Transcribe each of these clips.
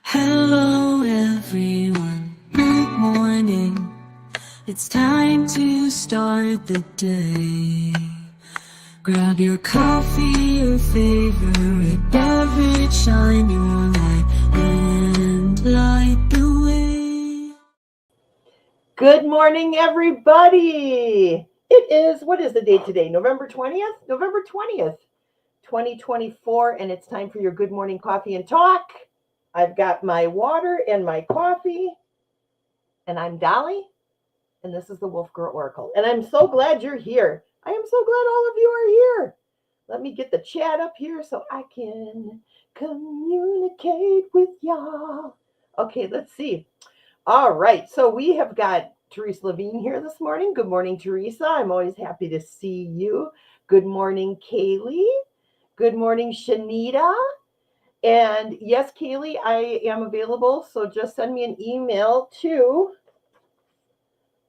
Hello everyone, good morning. It's time to start the day. Grab your coffee, your favorite beverage, shine your light and light the way. Good morning, everybody. What is the date today? November 20th? November 20th, 2024, and it's time for your Good Morning Coffee and Talk. I've got my water and my coffee, and I'm Dolly, and this is the Wolf Girl Oracle. And I'm so glad you're here. I am so glad all of you are here. Let me get the chat up here so I can communicate with y'all. Okay, let's see. All right, so we have got Teresa Levine here this morning. Good morning, Teresa. I'm always happy to see you. Good morning, Kaylee. Good morning, Shanita. And yes, Kaylee, I am available. So just send me an email to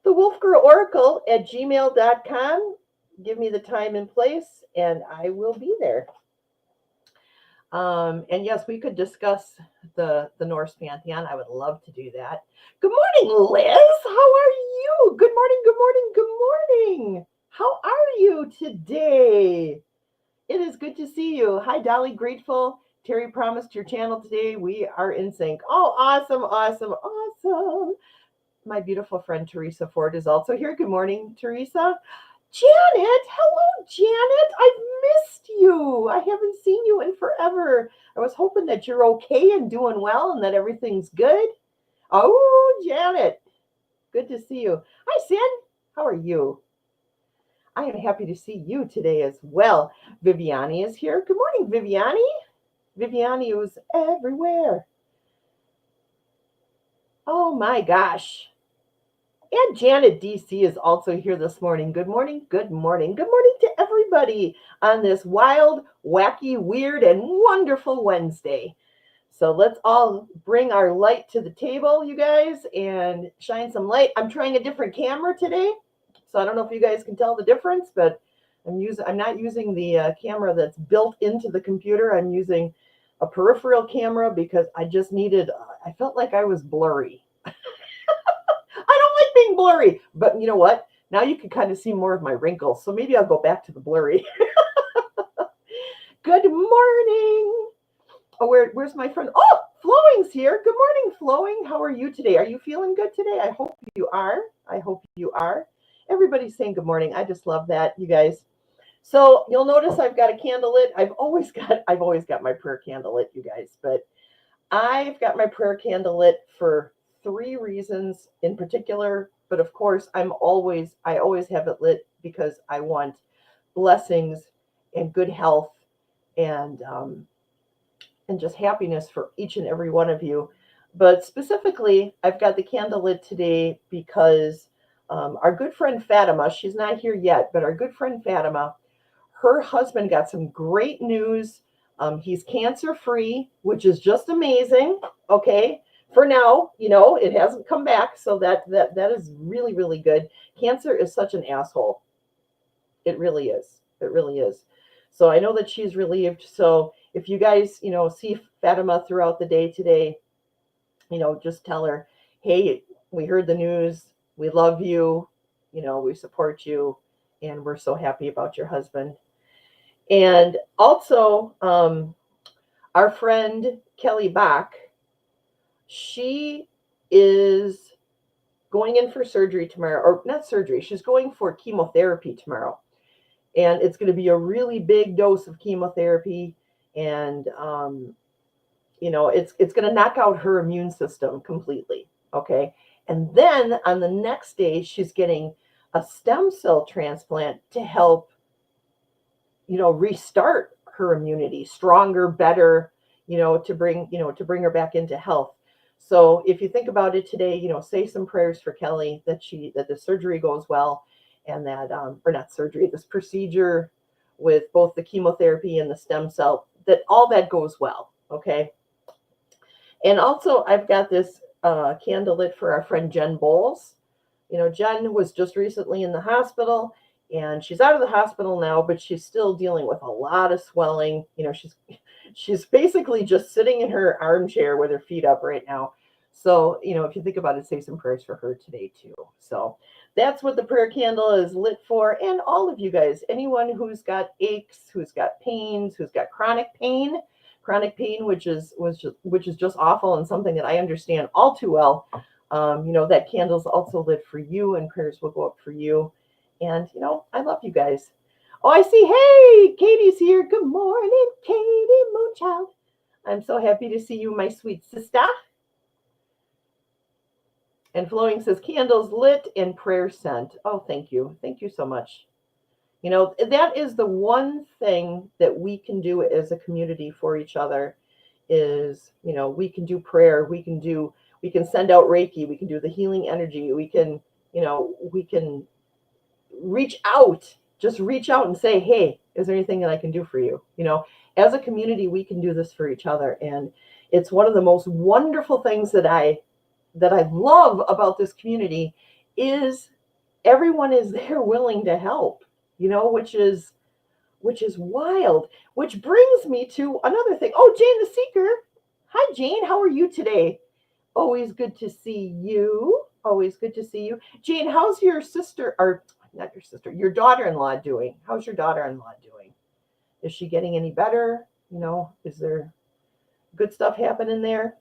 thewolfgirloracle@gmail.com. Give me the time and place, and I will be there. And yes, we could discuss the Norse pantheon. I would love to do that. Good morning, Liz. How are you? Good morning, good morning, good morning. How are you today? It is good to see you. Hi, Dolly. Grateful. Terry promised your channel today. We are in sync. Oh, awesome, awesome, awesome. My beautiful friend Teresa Ford is also here. Good morning, Teresa. Janet, hello, Janet. I've missed you. I haven't seen you in forever. I was hoping that you're okay and doing well and that everything's good. Oh, Janet, good to see you. Hi, Sin. How are you? I am happy to see you today as well. Viviani is here. Good morning, Viviani. Viviani was everywhere. Oh my gosh. And Janet DC is also here this morning. Good morning, good morning, good morning to everybody on this wild, wacky, weird, and wonderful Wednesday. So let's all bring our light to the table, you guys, and shine some light. I'm trying a different camera today, so I don't know if you guys can tell the difference, but I'm not using the camera that's built into the computer. I'm using a peripheral camera because I just needed. I felt like I was blurry. I don't like being blurry, but you know what? Now you can kind of see more of my wrinkles, so maybe I'll go back to the blurry. Good morning. Oh, where's my friend? Oh, Flowing's here. Good morning, Flowing. How are you today? Are you feeling good today? I hope you are. I hope you are. Everybody's saying good morning. I just love that, you guys. So you'll notice I've got a candle lit. I've always got my prayer candle lit, you guys, but I've got my prayer candle lit for 3 reasons in particular. But of course, I always have it lit because I want blessings and good health and just happiness for each and every one of you. But specifically, I've got the candle lit today because our good friend Fatima, she's not here yet, but our good friend Fatima, her husband got some great news. He's cancer free, which is just amazing. Okay. For now, it hasn't come back. So that is really, really good. Cancer is such an asshole. It really is. It really is. So I know that she's relieved. So if you guys, see Fatima throughout the day today, just tell her, hey, we heard the news. We love you. We support you. And we're so happy about your husband. And also, our friend Kelly Bach, she is going in for surgery tomorrow, or not surgery, she's going for chemotherapy tomorrow. And it's going to be a really big dose of chemotherapy. And, it's going to knock out her immune system completely. Okay. And then on the next day, she's getting a stem cell transplant to help, restart her immunity stronger, better, to bring her back into health. So if you think about it today, say some prayers for Kelly that the surgery goes well, and that or not surgery, this procedure with both the chemotherapy and the stem cell, that all that goes well. Okay. And also I've got this candle lit for our friend Jen Bowles. Jen was just recently in the hospital, and she's out of the hospital now, but she's still dealing with a lot of swelling. She's basically just sitting in her armchair with her feet up right now. So, if you think about it, say some prayers for her today too. So that's what the prayer candle is lit for. And all of you guys, anyone who's got aches, who's got pains, who's got chronic pain, which is just awful and something that I understand all too well. That candle's also lit for you, and prayers will go up for you. And I love you guys. Oh, I see. Hey, Katie's here. Good morning, Katie Moonchild. I'm so happy to see you, my sweet sister. And Flowing says candles lit and prayer sent. Oh, thank you. Thank you so much. That is the one thing that we can do as a community for each other is, we can do prayer. We can send out Reiki. We can do the healing energy. We can just reach out and say, hey, is there anything that I can do for you? As a community, we can do this for each other. And it's one of the most wonderful things that I love about this community is everyone is there willing to help, which is wild, which brings me to another thing. Oh, Jane the Seeker. Hi, Jane. How are you today? Always good to see you. Always good to see you. Jane, how's your sister, or not your sister, your daughter-in-law doing? How's your daughter-in-law doing? Is she getting any better? Is there good stuff happening there?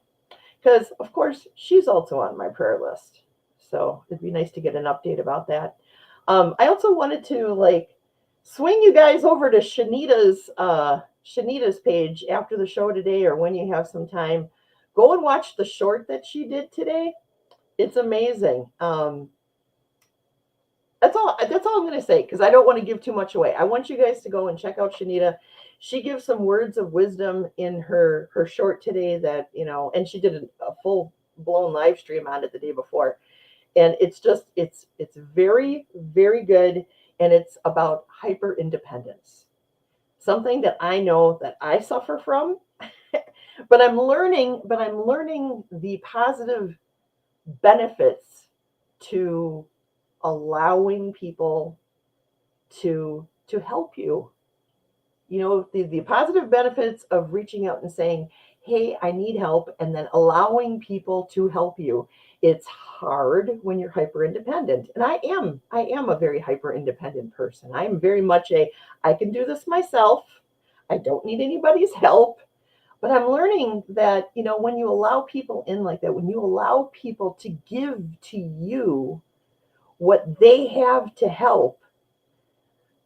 Because, of course, she's also on my prayer list. So it'd be nice to get an update about that. I also wanted to, swing you guys over to Shanita's page after the show today, or when you have some time. Go and watch the short that she did today. It's amazing. That's all I'm going to say, because I don't want to give too much away. I want you guys to go and check out Shanita. She gives some words of wisdom in her short today that, and she did a full-blown live stream on it the day before. And it's very, very good. And it's about hyper independence, something that I know that I suffer from, but I'm learning the positive benefits to allowing people to help you. The positive benefits of reaching out and saying, hey, I need help, and then allowing people to help you. It's hard when you're hyper independent. And I am a very hyper independent person. I'm very much I can do this myself. I don't need anybody's help. But I'm learning that, when you allow people in like that, when you allow people to give to you what they have to help,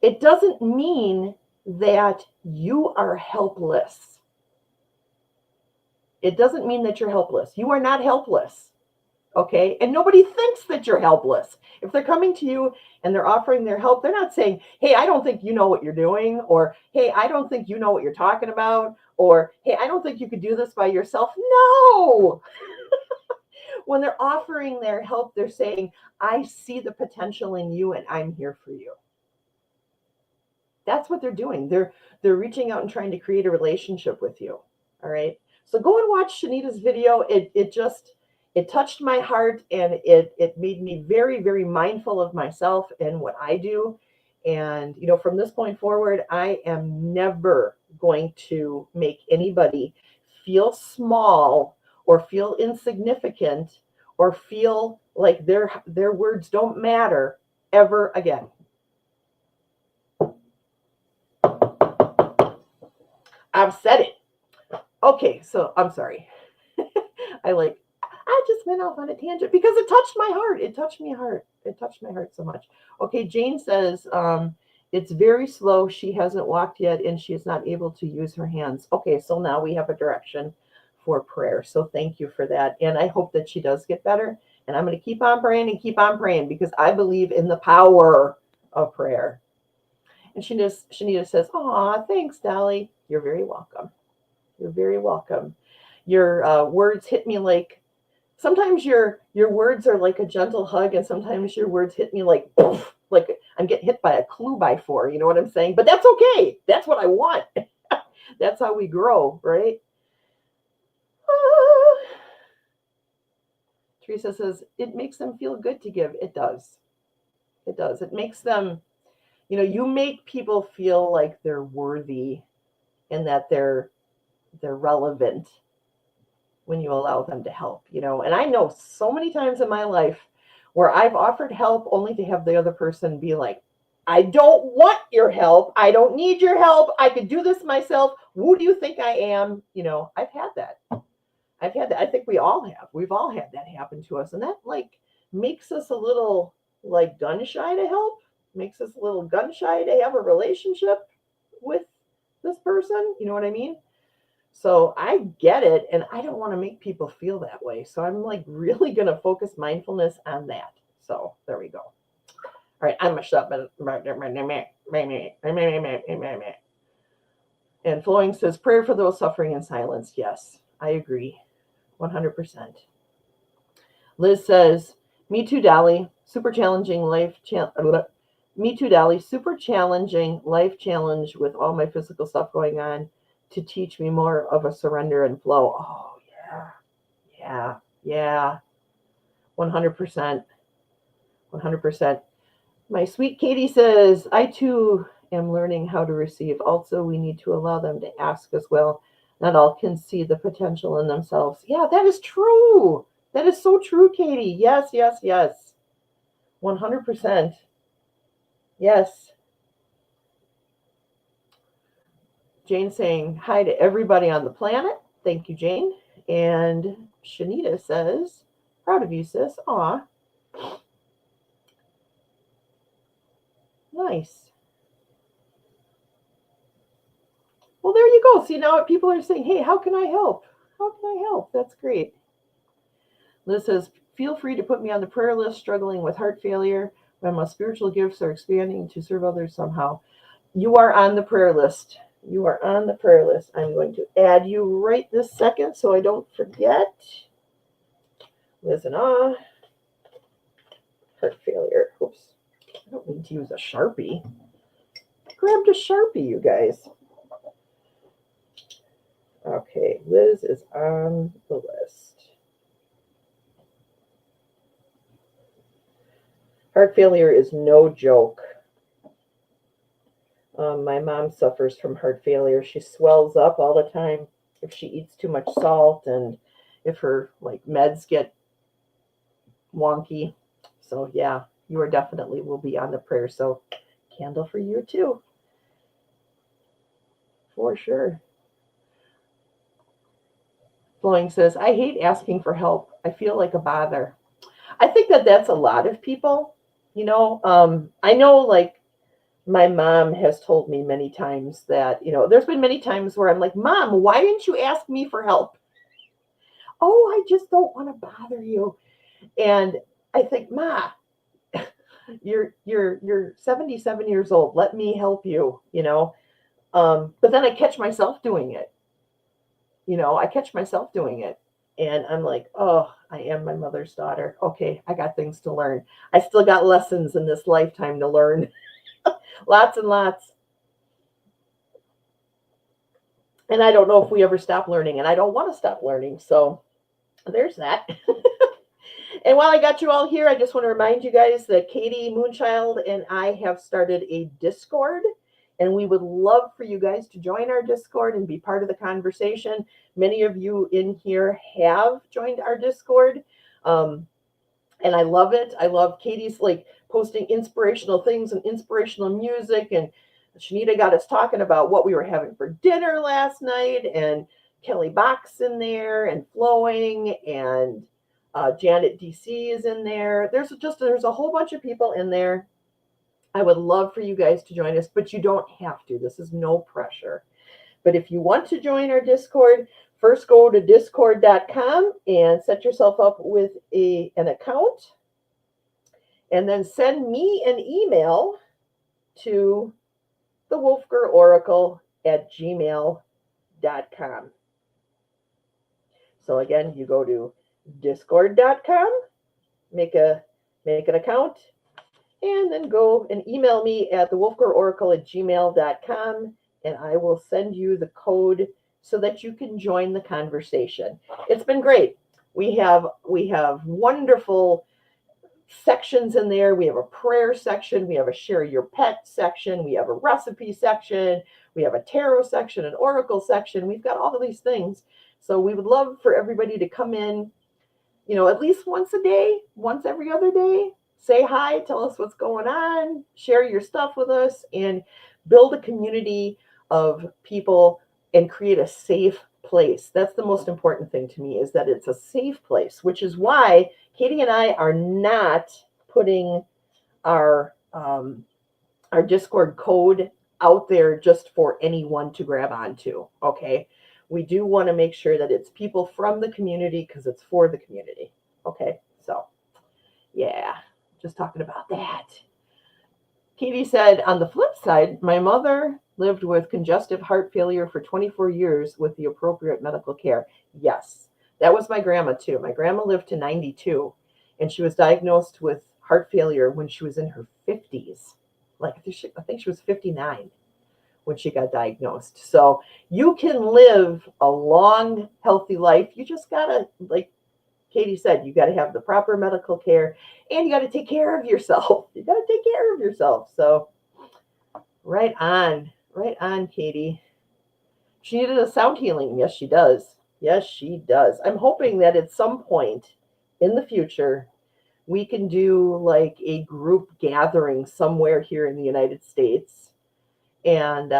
it doesn't mean that you are helpless. It doesn't mean that you're helpless. You are not helpless. Okay? And nobody thinks that you're helpless. If they're coming to you and they're offering their help, they're not saying, hey, I don't think you know what you're doing, or hey, I don't think you know what you're talking about, or hey, I don't think you could do this by yourself. No. When they're offering their help, they're saying, I see the potential in you and I'm here for you. That's what they're doing. They're reaching out and trying to create a relationship with you. All right. So go and watch Shanita's video. It touched my heart, and it made me very, very mindful of myself and what I do. And, from this point forward, I am never going to make anybody feel small or feel insignificant or feel like their words don't matter ever again. I've said it. Okay, so I'm sorry. I just went off on a tangent because it touched my heart. It touched my heart so much. Okay, Jane says, it's very slow. She hasn't walked yet, and she is not able to use her hands. Okay, so now we have a direction for prayer. So thank you for that. And I hope that she does get better. And I'm going to keep on praying because I believe in the power of prayer. And Shanita says, aw, thanks, Dali. You're very welcome. You're very welcome. Your words hit me like, sometimes your words are like a gentle hug, and sometimes your words hit me like, poof, like I'm getting hit by a clue by 4. You know what I'm saying? But that's okay. That's what I want. That's how we grow, right? Teresa says, it makes them feel good to give. It does. It does. It makes them you make people feel like they're worthy and that they're relevant when you allow them to help, And I know so many times in my life where I've offered help only to have the other person be like, I don't want your help. I don't need your help. I could do this myself. Who do you think I am? I've had that. I think we all have. We've all had that happen to us. And that makes us a little gun shy to help, makes us a little gun shy to have a relationship with this person. You know what I mean? So I get it, and I don't want to make people feel that way. So I'm really going to focus mindfulness on that. So there we go. All right, I'm going to shut up. And Flowing says, prayer for those suffering in silence. Yes, I agree, 100%. Liz says, me too, Dali. Super challenging life. Me too, Dali. Super challenging life challenge with all my physical stuff going on, to teach me more of a surrender and flow. Oh, yeah. 100%. 100%. My sweet Katie says, I too am learning how to receive. Also, we need to allow them to ask as well. Not all can see the potential in themselves. Yeah, that is true. That is so true, Katie. Yes. 100%. Yes. Jane saying hi to everybody on the planet. Thank you, Jane. And Shanita says, proud of you, sis. Aw. Nice. Well, there you go. See, now people are saying, hey, how can I help? How can I help? That's great. Liz says, feel free to put me on the prayer list, struggling with heart failure, when my spiritual gifts are expanding to serve others somehow. You are on the prayer list. You are on the prayer list. I'm going to add you right this second so I don't forget. Liz and heart failure. Oops. I don't need to use a Sharpie. I grabbed a Sharpie, you guys. Okay, Liz is on the list. Heart failure is no joke. My mom suffers from heart failure. She swells up all the time if she eats too much salt and if her meds get wonky. So yeah, you are definitely will be on the prayer. So candle for you too. For sure. Flowing says, I hate asking for help. I feel like a bother. I think that's a lot of people. I know my mom has told me many times that, there's been many times where I'm like, Mom, why didn't you ask me for help? Oh, I just don't want to bother you. And I think, Ma, you're 77 years old. Let me help you, But then I catch myself doing it. And I'm like, oh, I am my mother's daughter. Okay, I got things to learn. I still got lessons in this lifetime to learn. Lots and lots. And I don't know if we ever stop learning, and I don't want to stop learning. So there's that. And while I got you all here, I just want to remind you guys that Katie Moonchild and I have started a Discord, and we would love for you guys to join our Discord and be part of the conversation. Many of you in here have joined our Discord, and I love it. I love Katie's posting inspirational things and inspirational music, and Shanita got us talking about what we were having for dinner last night, and Kelly Box in there, and Flowing, and Janet DC is in there. There's a whole bunch of people in there. I would love for you guys to join us, but you don't have to. This is no pressure. But if you want to join our Discord, first go to discord.com and set yourself up with an account, and then send me an email to thewolfgiroracle@gmail.com. So again, you go to discord.com, make an account, and then go and email me at thewolfgiroracle@gmail.com, and I will send you the code so that you can join the conversation. It's been great. We have wonderful sections in there. We have a prayer section. We have a share your pet section. We have a recipe section. We have a tarot section, an oracle section. We've got all of these things. So we would love for everybody to come in, at least once a day, once every other day. Say hi, tell us what's going on, share your stuff with us, and build a community of people and create a safe place. That's the most important thing to me, is that it's a safe place, which is why Katie and I are not putting our Discord code out there just for anyone to grab onto. Okay. We do want to make sure that it's people from the community, because it's for the community. Okay. So yeah, just talking about that. Katie said, on the flip side, my mother lived with congestive heart failure for 24 years with the appropriate medical care. Yes, that was my grandma too. My grandma lived to 92, and she was diagnosed with heart failure when she was in her 50s. Like, I think she was 59 when she got diagnosed. So you can live a long, healthy life. You just gotta, like Katie said, you got to have the proper medical care, and you got to take care of yourself. You got to take care of yourself. So right on, Katie. She needed a sound healing. Yes, she does. Yes, she does. I'm hoping that at some point in the future, we can do like a group gathering somewhere here in the United States. And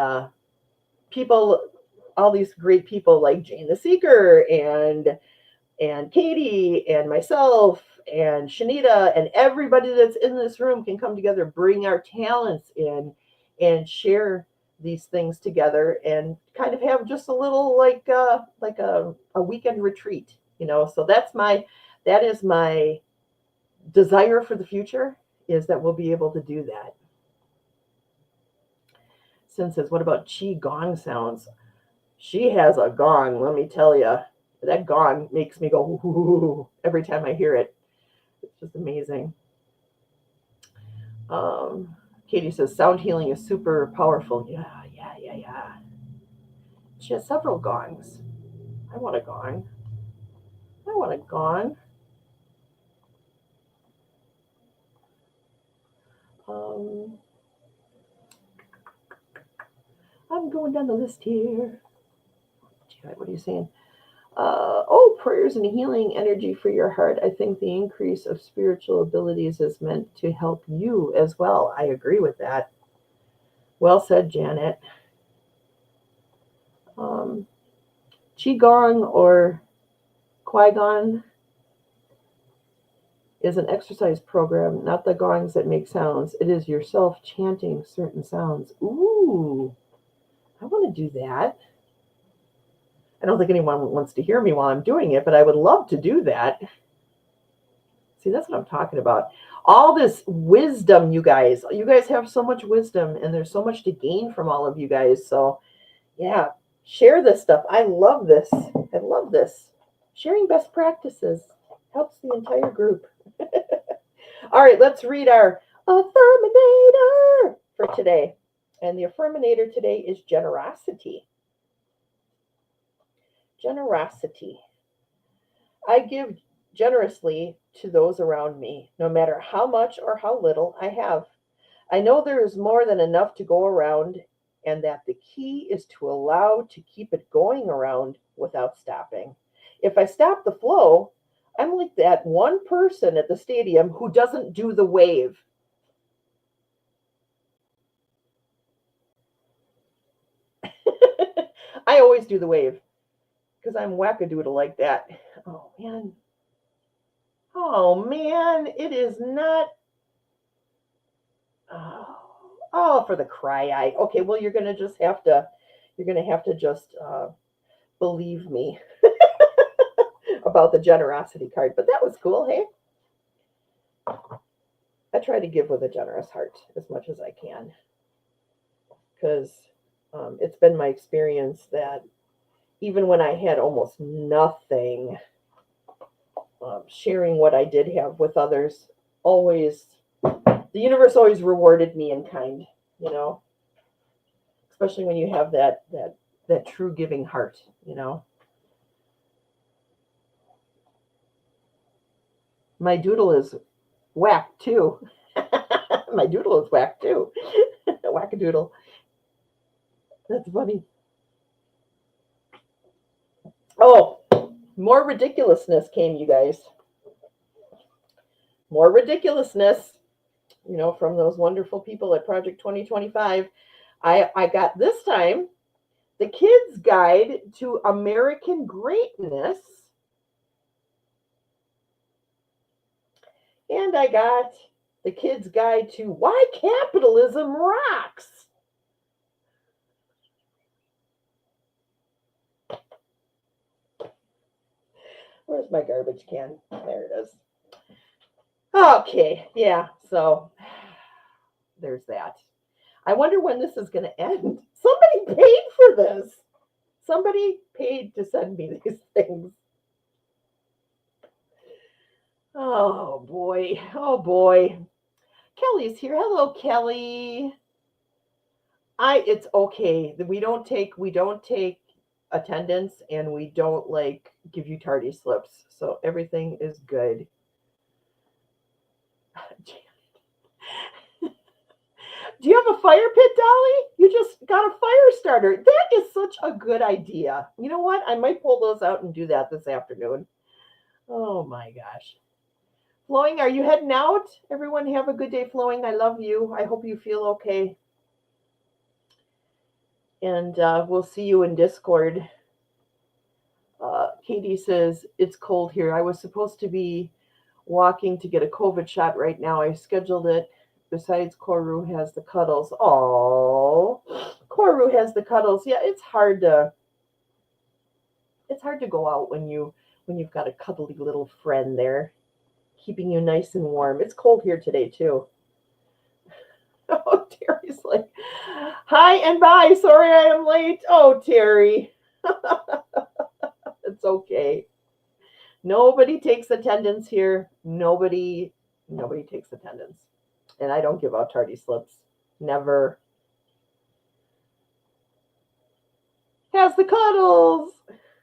people, all these great people like Jane the Seeker and Katie and myself and Shanita and everybody that's in this room can come together, bring our talents in, and share these things together, and kind of have just a little like a weekend retreat, So that is my desire for the future, is that we'll be able to do that. Sin says, what about Qi gong sounds? She has a gong, let me tell you. That gong makes me go ooh, every time I hear it. It's just amazing. Katie says, sound healing is super powerful. Yeah. She has several gongs. I want a gong. I'm going down the list here. What are you saying? Prayers and healing energy for your heart. I think the increase of spiritual abilities is meant to help you as well. I agree with that. Well said, Janet. Qigong or Qui-Gon is an exercise program, not the gongs that make sounds. It is yourself chanting certain sounds. Ooh, I want to do that. I don't think anyone wants to hear me while I'm doing it, but I would love to do that. See, that's what I'm talking about. All this wisdom, you guys have so much wisdom, and there's so much to gain from all of you guys. So yeah, share this stuff. I love this. Sharing best practices helps the entire group. All right, let's read our affirminator for today. And the affirminator today is generosity. Generosity. I give generously to those around me, no matter how much or how little I have. I know there is more than enough to go around, and that the key is to allow to keep it going around without stopping. If I stop the flow, I'm like that one person at the stadium who doesn't do the wave. I always do the wave because I'm wackadoodle like that. Oh man, it is not. Oh, for the cry eye. Okay, well, you're gonna have to just believe me about the generosity card. But that was cool, hey? I try to give with a generous heart as much as I can, because it's been my experience that even when I had almost nothing, sharing what I did have with others, the universe always rewarded me in kind, especially when you have that true giving heart, My doodle is whack too. My doodle is whack too. Whack-a-doodle. That's funny. Oh, more ridiculousness came, you guys. More ridiculousness, from those wonderful people at Project 2025. I got this time the Kids Guide to American Greatness. And I got the Kids Guide to Why Capitalism Rocks. Where's my garbage can? There it is. Okay, yeah, so there's that. I wonder when this is going to end. Somebody paid for this. Somebody paid to send me these things. Oh boy. Oh boy. Kelly's here. Hello, Kelly. It's okay. We don't take attendance, and we don't give you tardy slips. So everything is good. Do you have a fire pit, Dolly? You just got a fire starter. That is such a good idea. You know what? I might pull those out and do that this afternoon. Oh my gosh. Flowing, are you heading out? Everyone have a good day, Flowing. I love you. I hope you feel okay. And we'll see you in Discord. Katie says, it's cold here. I was supposed to be walking to get a COVID shot right now. I scheduled it. Besides, Koru has the cuddles. Oh, Koru has the cuddles. Yeah, it's hard to go out when you've got a cuddly little friend there, keeping you nice and warm. It's cold here today too. Oh, Terry's like, hi and bye. Sorry I am late. Oh, Terry. It's okay. Nobody takes attendance here. Nobody takes attendance. And I don't give out tardy slips. Never. Has the cuddles.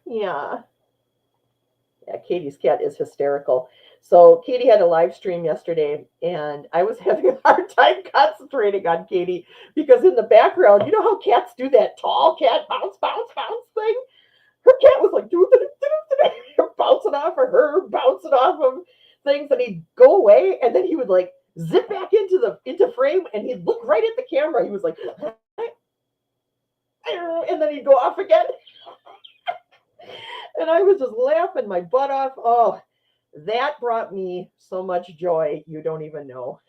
Yeah. Yeah, Katie's cat is hysterical. So Katie had a live stream yesterday, and I was having a hard time concentrating on Katie because in the background, you know how cats do that tall cat bounce, bounce, bounce thing? Her cat was like bouncing off of her, bouncing off of things, and he'd go away, and then he would zip back into frame, and he'd look right at the camera. He was like, and then he'd go off again. And I was just laughing my butt off. Oh, that brought me so much joy. You don't even know.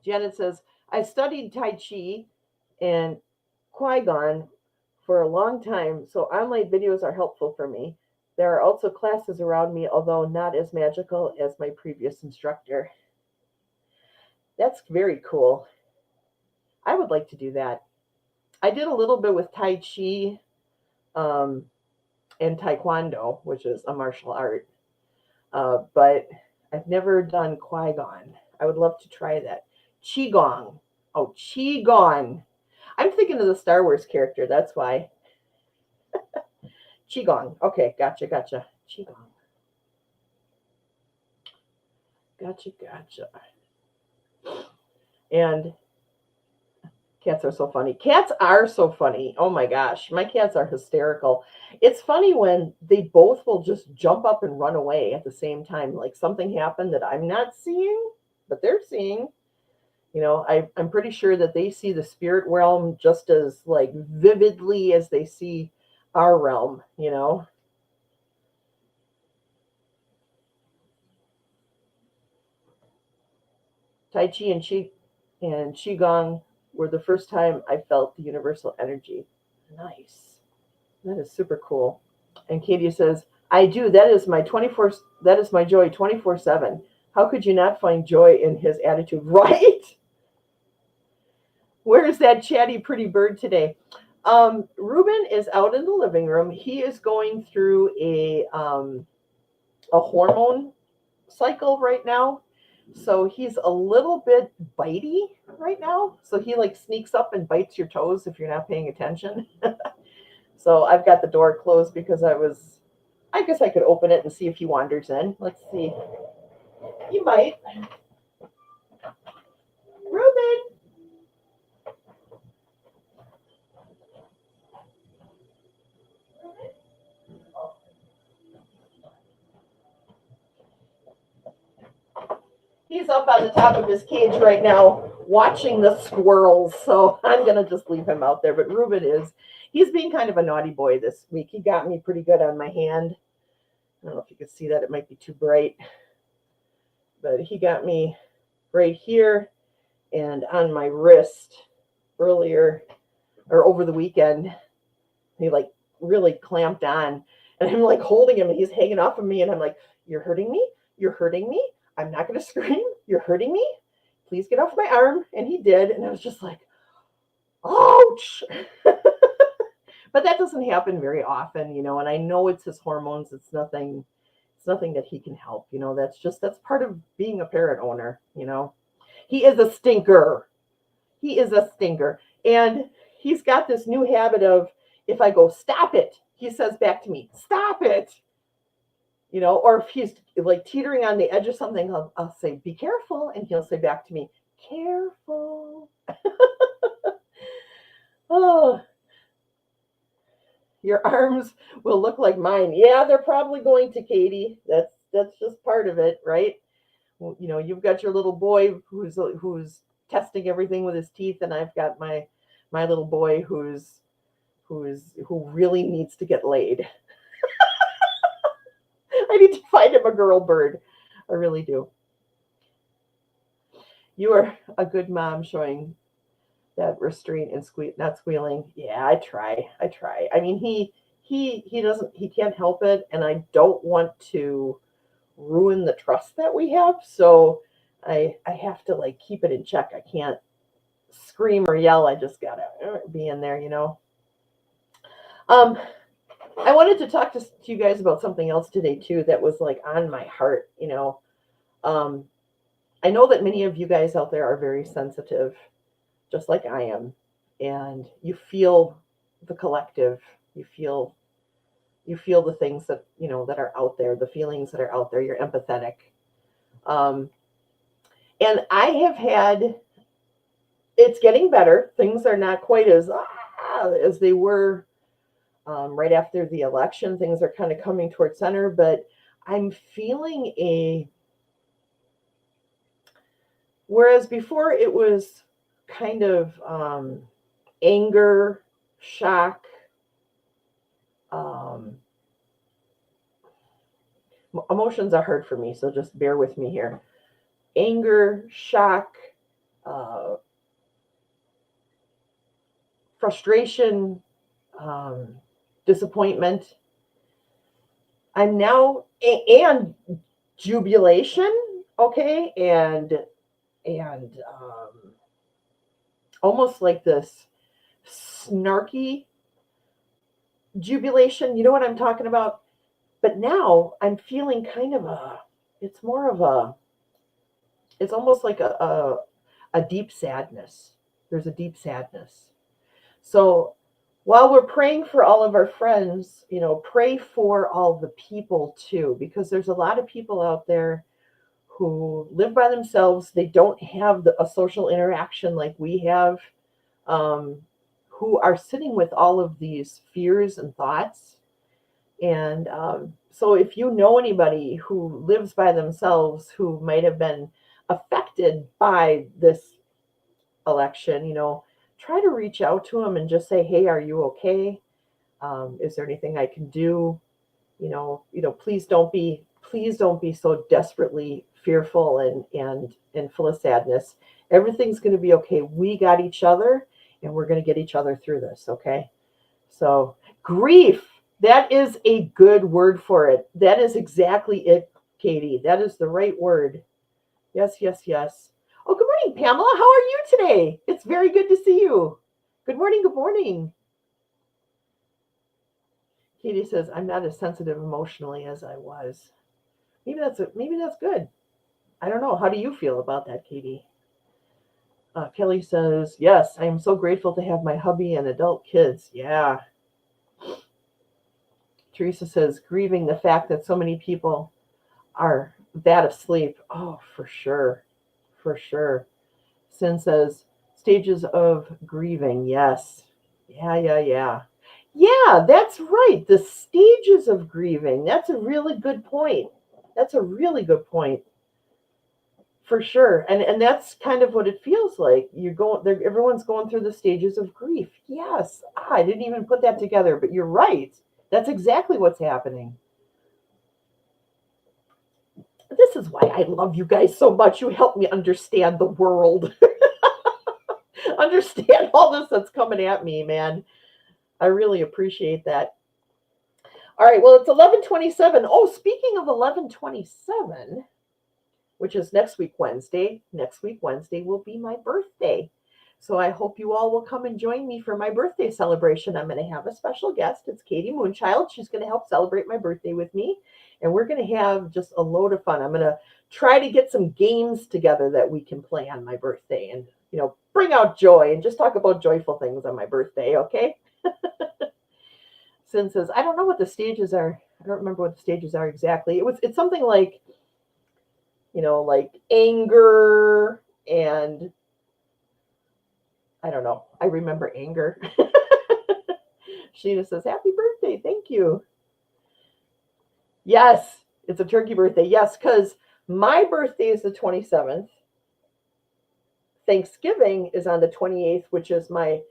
Janet says, I studied Tai Chi and Qui-Gon for a long time, so online videos are helpful for me. There are also classes around me, although not as magical as my previous instructor. That's very cool. I would like to do that. I did a little bit with Tai Chi and Taekwondo, which is a martial art, but I've never done Qui-Gon. I would love to try that. Qigong. Oh, Qigong. I'm thinking of the Star Wars character. That's why. Qigong. Okay, gotcha. Qigong. Gotcha. And cats are so funny. Cats are so funny. Oh my gosh. My cats are hysterical. It's funny when they both will just jump up and run away at the same time. Like something happened that I'm not seeing, but they're seeing. I'm pretty sure that they see the spirit realm just as vividly as they see our realm, Tai Chi and Qigong were the first time I felt the universal energy. Nice. That is super cool. And Katie says, I do. That is my joy 24/7. How could you not find joy in his attitude? Right? Where is that chatty pretty bird today? Ruben is out in the living room. He is going through a hormone cycle right now. So he's a little bit bitey right now. So he sneaks up and bites your toes if you're not paying attention. So I've got the door closed because I was I guess I could open it and see if he wanders in. Let's see. He might. Reuben. He's up on the top of his cage right now watching the squirrels, so I'm going to just leave him out there. But Reuben he's being kind of a naughty boy this week. He got me pretty good on my hand. I don't know if you can see that. It might be too bright. But he got me right here and on my wrist earlier or over the weekend. He like really clamped on. And I'm like holding him and he's hanging off of me. And I'm like, you're hurting me? You're hurting me? I'm not going to scream. You're hurting me. Please get off my arm. And he did. And I was just like, ouch. But that doesn't happen very often, you know, and I know it's his hormones. It's nothing that he can help, you know. That's part of being a parrot owner, you know. He is a stinker. He is a stinker. And he's got this new habit of, if I go, stop it, he says back to me, stop it. You know, or if he's like teetering on the edge of something, I'll say, be careful. And he'll say back to me, careful. Oh, your arms will look like mine. Yeah, they're probably going to, Katie. That's just part of it, right? Well, you know, you've got your little boy who's testing everything with his teeth, and I've got my little boy who really needs to get laid. I need to find him a girl bird. I really do. You are a good mom showing that restraint and not squealing. Yeah, I try. I mean, he can't help it, and I don't want to ruin the trust that we have. So I have to like keep it in check. I can't scream or yell. I just gotta be in there, you know. I wanted to talk to you guys about something else today too that was like on my heart, you know. I know that many of you guys out there are very sensitive, just like I am, and you feel the collective. You feel the things that, you know, that are out there, the feelings that are out there. You're empathetic. And I have had, it's getting better. Things are not quite as they were right after the election. Things are kind of coming towards center, but I'm feeling whereas before it was kind of anger, shock, emotions are hard for me, so just bear with me here. Anger, shock, frustration, disappointment. I'm now, and jubilation, okay, and almost like this snarky jubilation. You know what I'm talking about? But now I'm feeling kind of it's almost like a deep sadness. There's a deep sadness. So while we're praying for all of our friends, you know, pray for all the people too, because there's a lot of people out there who live by themselves. They don't have a social interaction like we have, who are sitting with all of these fears and thoughts. And so if you know anybody who lives by themselves who might have been affected by this election, you know, try to reach out to them and just say, hey, are you okay? Is there anything I can do? You know, please don't be so desperately fearful and full of sadness. Everything's going to be okay. We got each other, and we're going to get each other through this. Okay. So grief, that is a good word for it. That is exactly it, Katie. That is the right word. Yes, yes, yes. Oh, good morning, Pamela. How are you today? It's very good to see you. Good morning. Good morning. Katie says, I'm not as sensitive emotionally as I was. Maybe that's good. I don't know. How do you feel about that, Katie? Kelly says, yes, I am so grateful to have my hubby and adult kids. Yeah. Teresa says, grieving the fact that so many people are that asleep. Oh, for sure. For sure. Sin says, stages of grieving. Yes. Yeah. Yeah, that's right. The stages of grieving. That's a really good point. That's a really good point. For sure. And that's kind of what it feels like. You're going there, everyone's going through the stages of grief. Yes. I didn't even put that together, but you're right. That's exactly what's happening. This is why I love you guys so much. You help me understand the world. Understand all this that's coming at me, man. I really appreciate that. All right, well, it's 11:27. Oh, speaking of 11:27, which is next week Wednesday will be my birthday. So I hope you all will come and join me for my birthday celebration. I'm going to have a special guest. It's Katie Moonchild. She's going to help celebrate my birthday with me. And we're going to have just a load of fun. I'm going to try to get some games together that we can play on my birthday and, bring out joy and just talk about joyful things on my birthday, okay? Sin says, I don't know what the stages are. I don't remember what the stages are exactly. It's something like, like anger and I don't know. I remember anger. Sheena says, happy birthday. Thank you. Yes, it's a turkey birthday. Yes, because my birthday is the 27th. Thanksgiving is on the 28th, which is my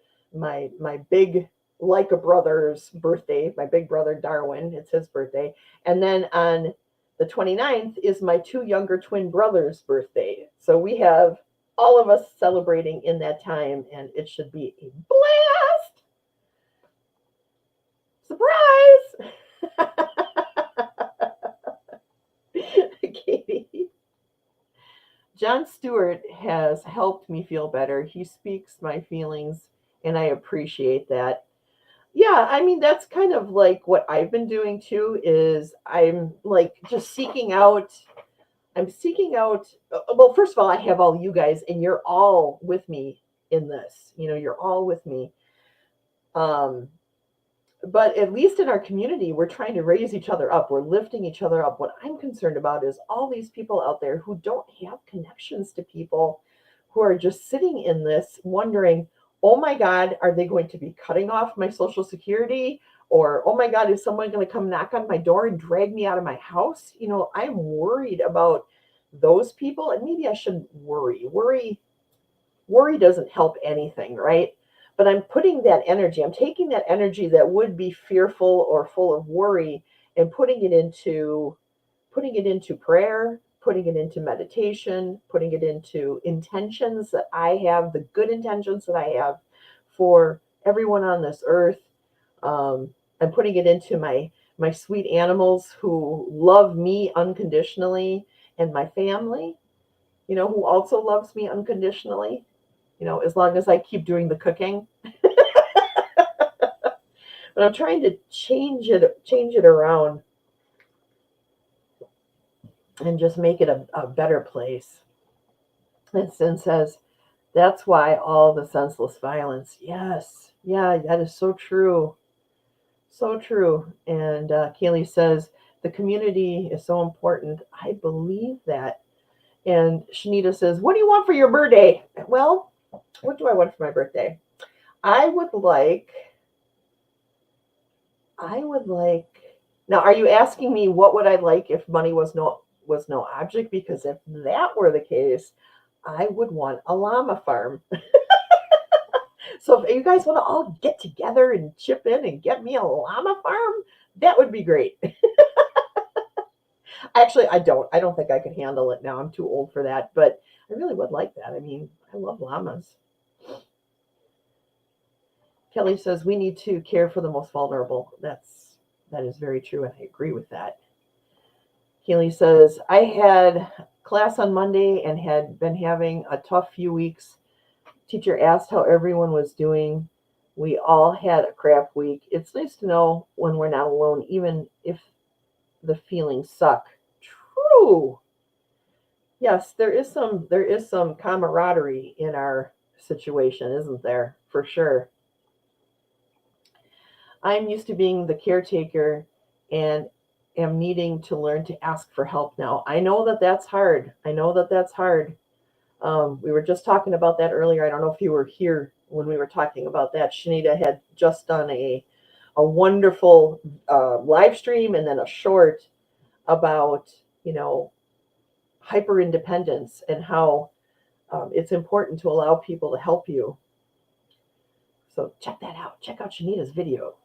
big like a brother's birthday, my big brother Darwin. It's his birthday. And then on the 29th is my two younger twin brothers' birthday. So we have all of us celebrating in that time, and it should be a blast. Surprise! Katie. John Stewart has helped me feel better. He speaks my feelings, and I appreciate that. Yeah, I mean, that's kind of like what I've been doing too, is I'm like just I'm seeking out, well, first of all, I have all you guys, and you're all with me in this. You're all with me. But at least in our community, we're trying to raise each other up. We're lifting each other up. What I'm concerned about is all these people out there who don't have connections to people, who are just sitting in this wondering, oh my God, are they going to be cutting off my Social Security? Or, oh my God, is someone going to come knock on my door and drag me out of my house? I'm worried about those people, and maybe I shouldn't worry. Worry doesn't help anything, right? But I'm putting that energy, I'm taking that energy that would be fearful or full of worry and putting it into prayer, putting it into meditation, putting it into intentions that I have, the good intentions that I have for everyone on this earth. I'm putting it into my sweet animals who love me unconditionally, and my family, who also loves me unconditionally, as long as I keep doing the cooking. But I'm trying to change it around and just make it a better place. And Sin says, that's why all the senseless violence. Yes. Yeah, that is so true. So true. And Kaylee says, the community is so important. I believe that. And Shanita says, what do you want for your birthday? Well, what do I want for my birthday? I would like, now, are you asking me what would I like if money was no object? Because if that were the case, I would want a llama farm. So if you guys want to all get together and chip in and get me a llama farm, that would be great. Actually, I don't think I could handle it now. I'm too old for that, but I really would like that. I mean, I love llamas. Kelly says we need to care for the most vulnerable. That is very true, and I agree with that. Kelly says, I had class on Monday and had been having a tough few weeks. Teacher asked how everyone was doing. We all had a crap week. It's nice to know when we're not alone, even if the feelings suck. True. Yes, there is some camaraderie in our situation, isn't there? For sure. I'm used to being the caretaker and am needing to learn to ask for help now. I know that that's hard. I know that that's hard. We were just talking about that earlier. I don't know if you were here when we were talking about that. Shanita had just done a wonderful live stream and then a short about, hyper independence and how it's important to allow people to help you. So check that out. Check out Shanita's video.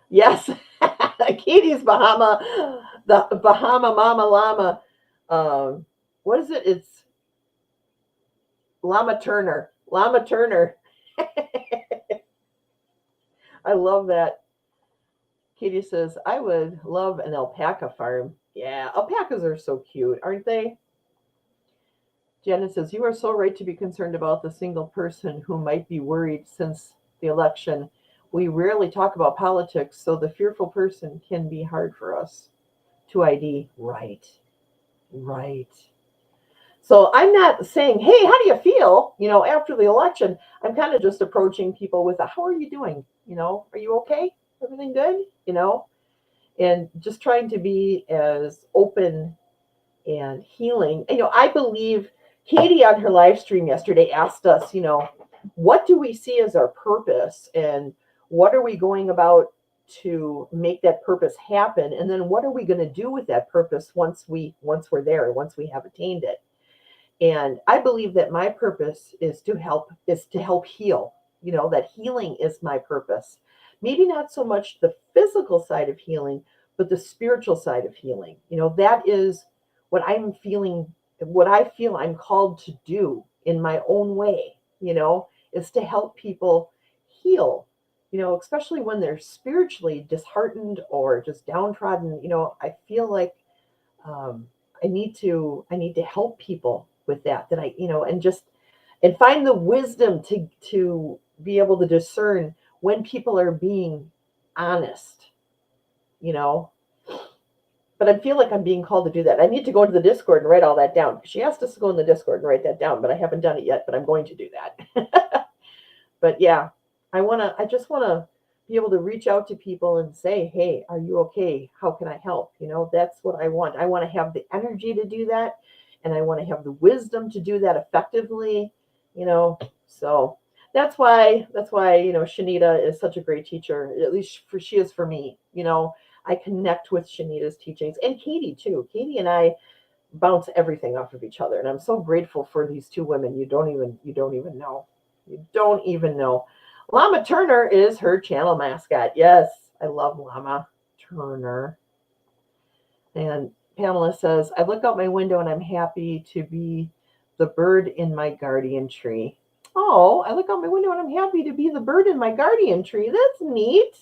Yes, Katie's the Bahama Mama Llama. What is it? It's Llama Turner. Llama Turner. I love that. Katie says, I would love an alpaca farm. Yeah, alpacas are so cute, aren't they? Janet says, you are so right to be concerned about the single person who might be worried since the election. We rarely talk about politics, so the fearful person can be hard for us to ID. Right, right. So I'm not saying, hey, how do you feel, after the election? I'm kind of just approaching people with how are you doing? Are you okay? Everything good? And just trying to be as open and healing. I believe Katie on her live stream yesterday asked us, what do we see as our purpose and what are we going about to make that purpose happen? And then what are we going to do with that purpose once we're there, once we have attained it? And I believe that my purpose is to help heal, that healing is my purpose. Maybe not so much the physical side of healing, but the spiritual side of healing. That is what what I feel I'm called to do in my own way, is to help people heal, especially when they're spiritually disheartened or just downtrodden. I feel like I need to help people with that and find the wisdom to be able to discern when people are being honest, but I feel like I'm being called to do that. I need to go into the Discord and write all that down. She asked us to go in the Discord and write that down, but I haven't done it yet, but I'm going to do that. But yeah, I just want to be able to reach out to people and say, hey, are you okay? How can I help? That's what I want. I want to have the energy to do that. And I want to have the wisdom to do that effectively, so that's why, Shanita is such a great teacher, at least she is for me, I connect with Shanita's teachings and Katie too. Katie and I bounce everything off of each other. And I'm so grateful for these two women. You don't even know. You don't even know. Llama Turner is her channel mascot. Yes, I love Llama Turner. And Pamela says, I look out my window and I'm happy to be the bird in my guardian tree. Oh, I look out my window and I'm happy to be the bird in my guardian tree. That's neat.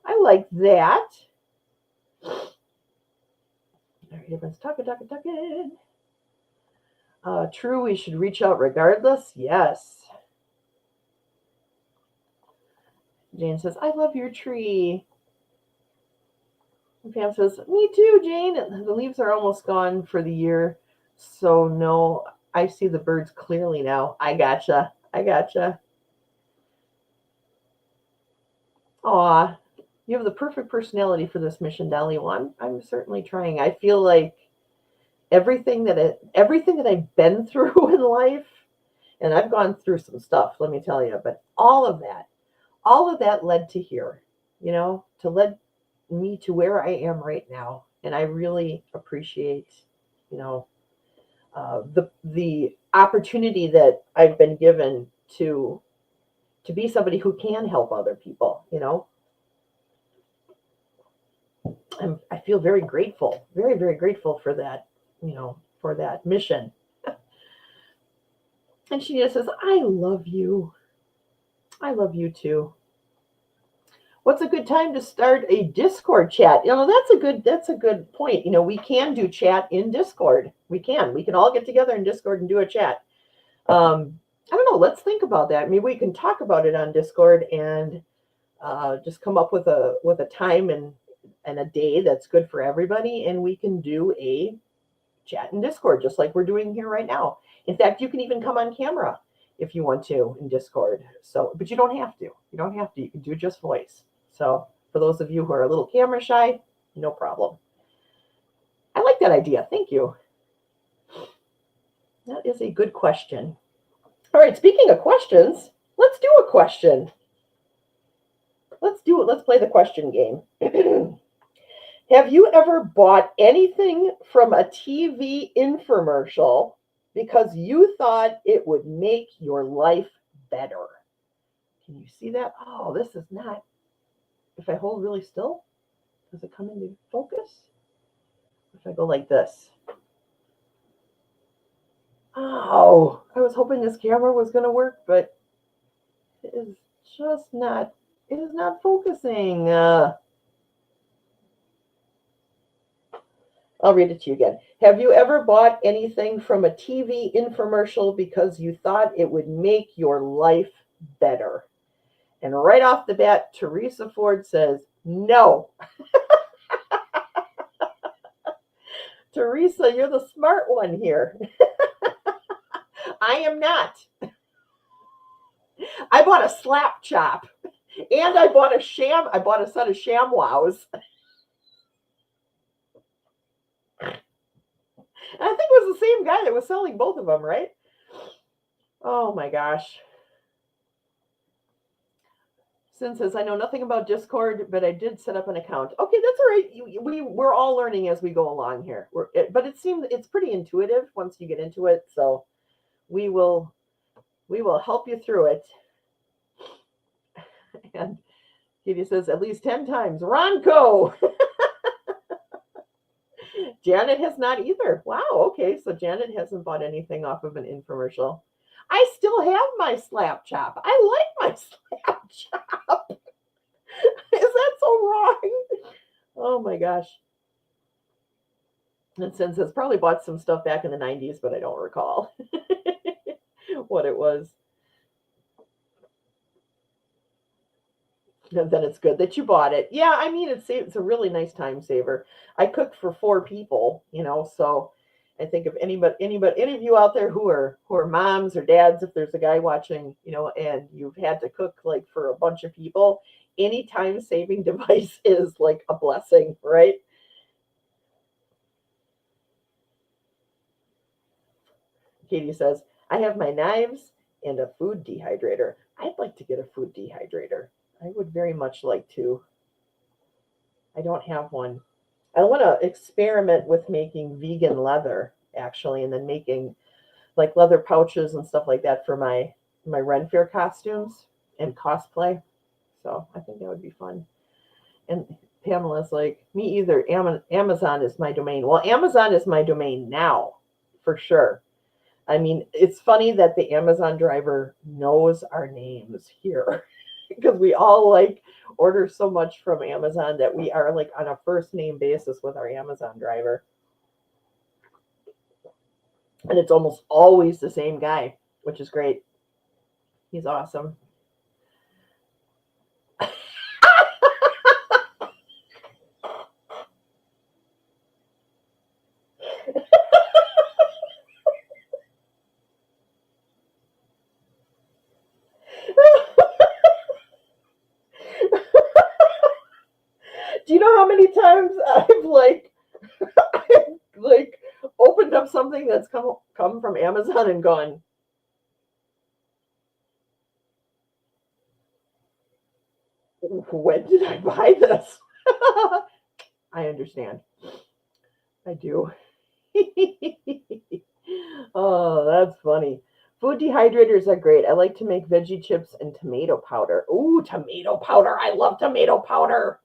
I like that. All right, everyone's talking. True, we should reach out regardless. Yes. Jane says, I love your tree. And Pam says, me too, Jane. The leaves are almost gone for the year. So no, I see the birds clearly now. I gotcha. Aw, you have the perfect personality for this mission, Dali. Well, I'm certainly trying. I feel like everything that I've been through in life, and I've gone through some stuff, let me tell you, but all of that led to here, to lead me to where I am right now. And I really appreciate, the opportunity that I've been given to be somebody who can help other people, I feel very grateful, very, very grateful for that, for that mission. And she just says, I love you. I love you too. What's a good time to start a Discord chat? That's a good point. We can do chat in Discord. We can all get together in Discord and do a chat. I don't know. Let's think about that. Maybe we can talk about it on Discord and just come up with a time and a day that's good for everybody, and we can do a chat in Discord just like we're doing here right now. In fact, you can even come on camera if you want to in Discord. So, but you don't have to. You can do just voice. So for those of you who are a little camera shy, no problem. I like that idea. Thank you. That is a good question. All right, speaking of questions, let's do a question. Let's do it. Let's play the question game. Have you ever bought anything from a TV infomercial because you thought it would make your life better? Can you see that? Oh, this is not. If I hold really still, does it come into focus? If I go like this. Oh, I was hoping this camera was going to work, but it is just not. It is not focusing. I'll read it to you again. Have you ever bought anything from a TV infomercial because you thought it would make your life better? And right off the bat, Teresa Ford says, no. Teresa, you're the smart one here. I am not. I bought a slap chop and I bought a set of ShamWows. I think it was the same guy that was selling both of them, right? Oh my gosh. Sin says, I know nothing about Discord, but I did set up an account. Okay, that's all right. We're all learning as we go along here. But it's pretty intuitive once you get into it. So we will help you through it. And Katie says, at least 10 times. Ronco! Janet has not either. Wow, okay. So Janet hasn't bought anything off of an infomercial. I still have my slap chop. I like my slap chop. Is that so wrong? Oh my gosh. And since it's probably bought some stuff back in the 90s, but I don't recall what it was. Then it's good that you bought it. Yeah, I mean, it's a really nice time saver. I cook for 4 people, so I think if any of you out there who are moms or dads, if there's a guy watching, and you've had to cook like for a bunch of people, any time saving device is like a blessing, right? Katie says, I have my knives and a food dehydrator. I'd like to get a food dehydrator. I would very much like to. I don't have one. I want to experiment with making vegan leather, actually, and then making like leather pouches and stuff like that for my Ren Fair costumes and cosplay. So I think that would be fun. And Pamela's like, me either. Amazon is my domain. Well, Amazon is my domain now, for sure. I mean, it's funny that the Amazon driver knows our names here because we all like order so much from Amazon that we are like on a first name basis with our Amazon driver. And it's almost always the same guy, which is great. He's awesome. Do you know how many times I've like opened up something that's come from Amazon and gone, when did I buy this? I understand. I do. Oh, that's funny. Food dehydrators are great. I like to make veggie chips and tomato powder. Ooh, tomato powder. I love tomato powder.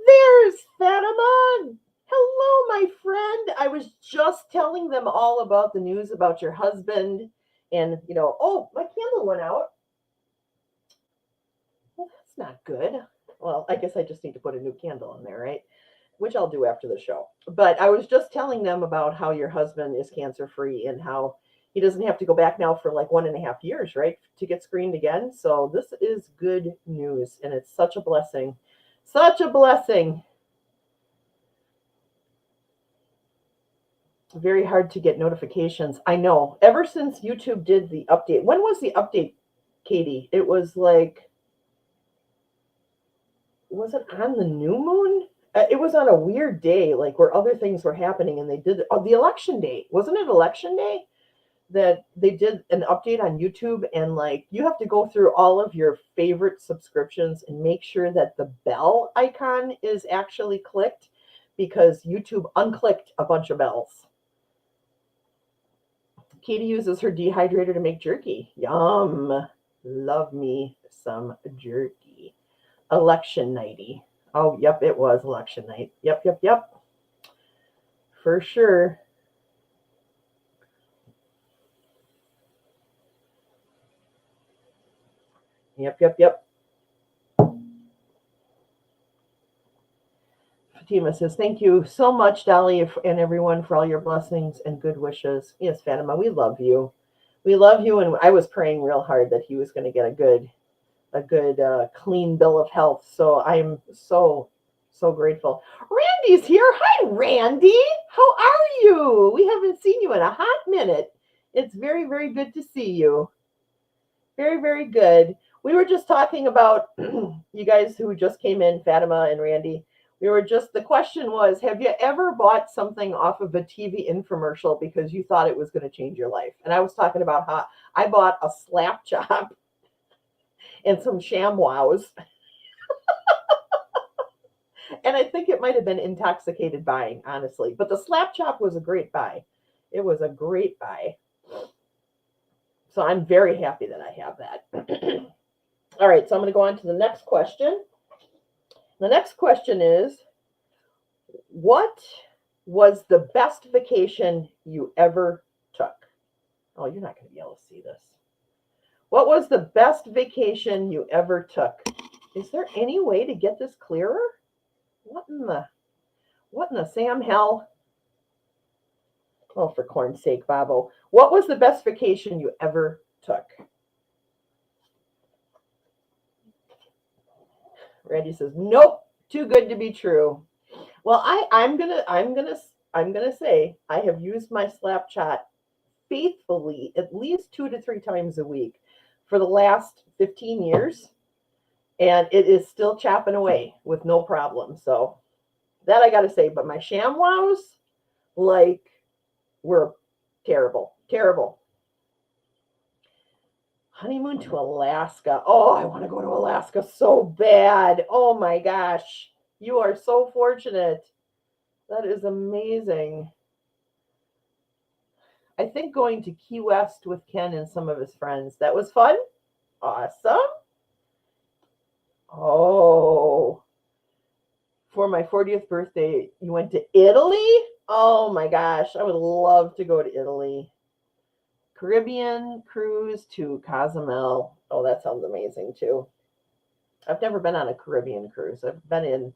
There's Fatima. Hello, my friend. I was just telling them all about the news about your husband. And, oh, my candle went out. Well, that's not good. Well, I guess I just need to put a new candle in there, right? Which I'll do after the show. But I was just telling them about how your husband is cancer-free and how he doesn't have to go back now for like 1.5 years, right, to get screened again. So this is good news, and it's such a blessing. Such a blessing. Very hard to get notifications. I know. Ever since YouTube did the update. When was the update, Katie? It was like was it on the new moon? It was on a weird day, like where other things were happening, and they did the election day. Wasn't it election day that they did an update on YouTube? And like you have to go through all of your favorite subscriptions and make sure that the bell icon is actually clicked because YouTube unclicked a bunch of bells. Katie uses her dehydrator to make jerky. Yum. Love me some jerky. Election nighty. Oh, yep, it was election night. Yep, yep, yep. For sure. Yep, yep, yep. Fatima says, thank you so much, Dolly, and everyone for all your blessings and good wishes. Yes, Fatima, we love you. We love you, and I was praying real hard that he was going to get a good clean bill of health. So I'm so grateful. Randy's here. Hi, Randy. How are you? We haven't seen you in a hot minute. It's very, very good to see you. Very, very good. We were just talking about you guys who just came in, Fatima and Randy. The question was, have you ever bought something off of a TV infomercial because you thought it was going to change your life? And I was talking about how I bought a slap chop and some ShamWows. And I think it might have been intoxicated buying, honestly. But the slap chop was a great buy. It was a great buy. So I'm very happy that I have that. All right, so I'm going to go on to the next question. The next question is, what was the best vacation you ever took? Oh, you're not going to be able to see this. What was the best vacation you ever took? Is there any way to get this clearer? What in the Sam hell? Oh, for corn's sake, Bobo. What was the best vacation you ever took? Randy says, nope, too good to be true. Well, I'm gonna say I have used my slap chat faithfully at least 2 to 3 times a week for the last 15 years, and it is still chopping away with no problem. So that I got to say, but my ShamWows, like, were terrible, terrible. Honeymoon to Alaska. Oh, I want to go to Alaska so bad. Oh my gosh. You are so fortunate. That is amazing. I think going to Key West with Ken and some of his friends. That was fun. Awesome. Oh, for my 40th birthday, you went to Italy? Oh my gosh, I would love to go to Italy. Caribbean cruise to Cozumel. Oh, that sounds amazing too. I've never been on a Caribbean cruise. I've been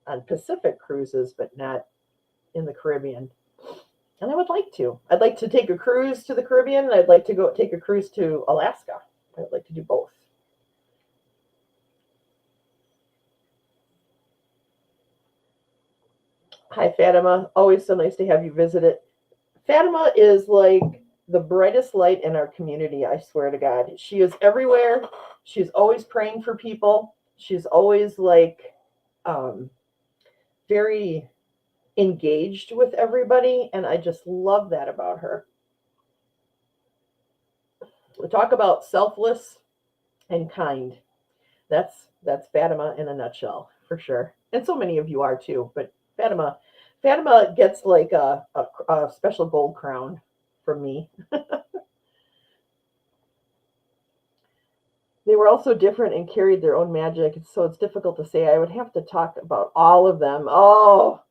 on Pacific cruises, but not in the Caribbean. And I would like to. I'd like to take a cruise to the Caribbean, and I'd like to go take a cruise to Alaska. I'd like to do both. Hi, Fatima. Always so nice to have you visit it. Fatima is like the brightest light in our community, I swear to God. She is everywhere. She's always praying for people. She's always like very engaged with everybody, and I just love that about her. We talk about selfless and kind. That's Fatima in a nutshell, for sure. And so many of you are too, but Fatima gets like a special gold crown from me. They were also different and carried their own magic, so it's difficult to say. I would have to talk about all of them. Oh,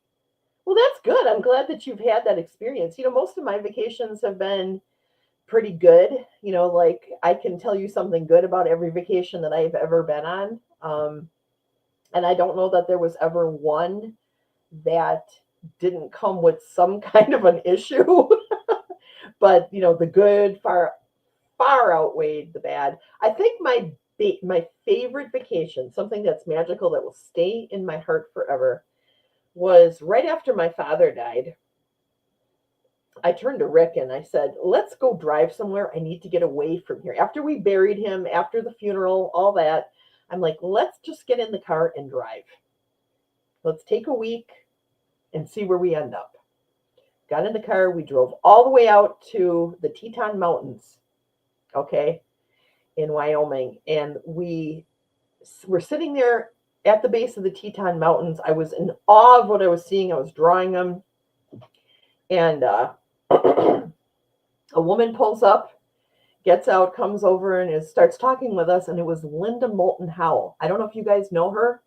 well, that's good. I'm glad that you've had that experience. Most of my vacations have been pretty good. Like I can tell you something good about every vacation that I've ever been on. And I don't know that there was ever one that didn't come with some kind of an issue. But, the good far outweighed the bad. I think my favorite vacation, something that's magical that will stay in my heart forever, was right after my father died. I turned to Rick and I said, let's go drive somewhere. I need to get away from here. After we buried him, after the funeral, all that, I'm like, let's just get in the car and drive. Let's take a week and see where we end up. Got in the car. We drove all the way out to the Teton Mountains, okay, in Wyoming. And we were sitting there at the base of the Teton Mountains. I was in awe of what I was seeing. I was drawing them. And a woman pulls up, gets out, comes over, and starts talking with us. And it was Linda Moulton Howell. I don't know if you guys know her.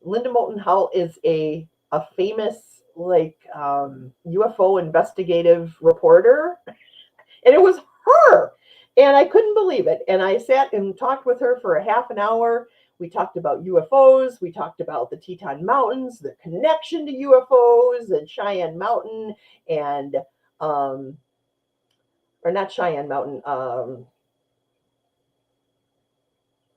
Linda Moulton Howell is a famous UFO investigative reporter. And it was her. And I couldn't believe it. And I sat and talked with her for a half an hour. We talked about UFOs. We talked about the Teton Mountains, the connection to UFOs and Cheyenne Mountain and, or not Cheyenne Mountain.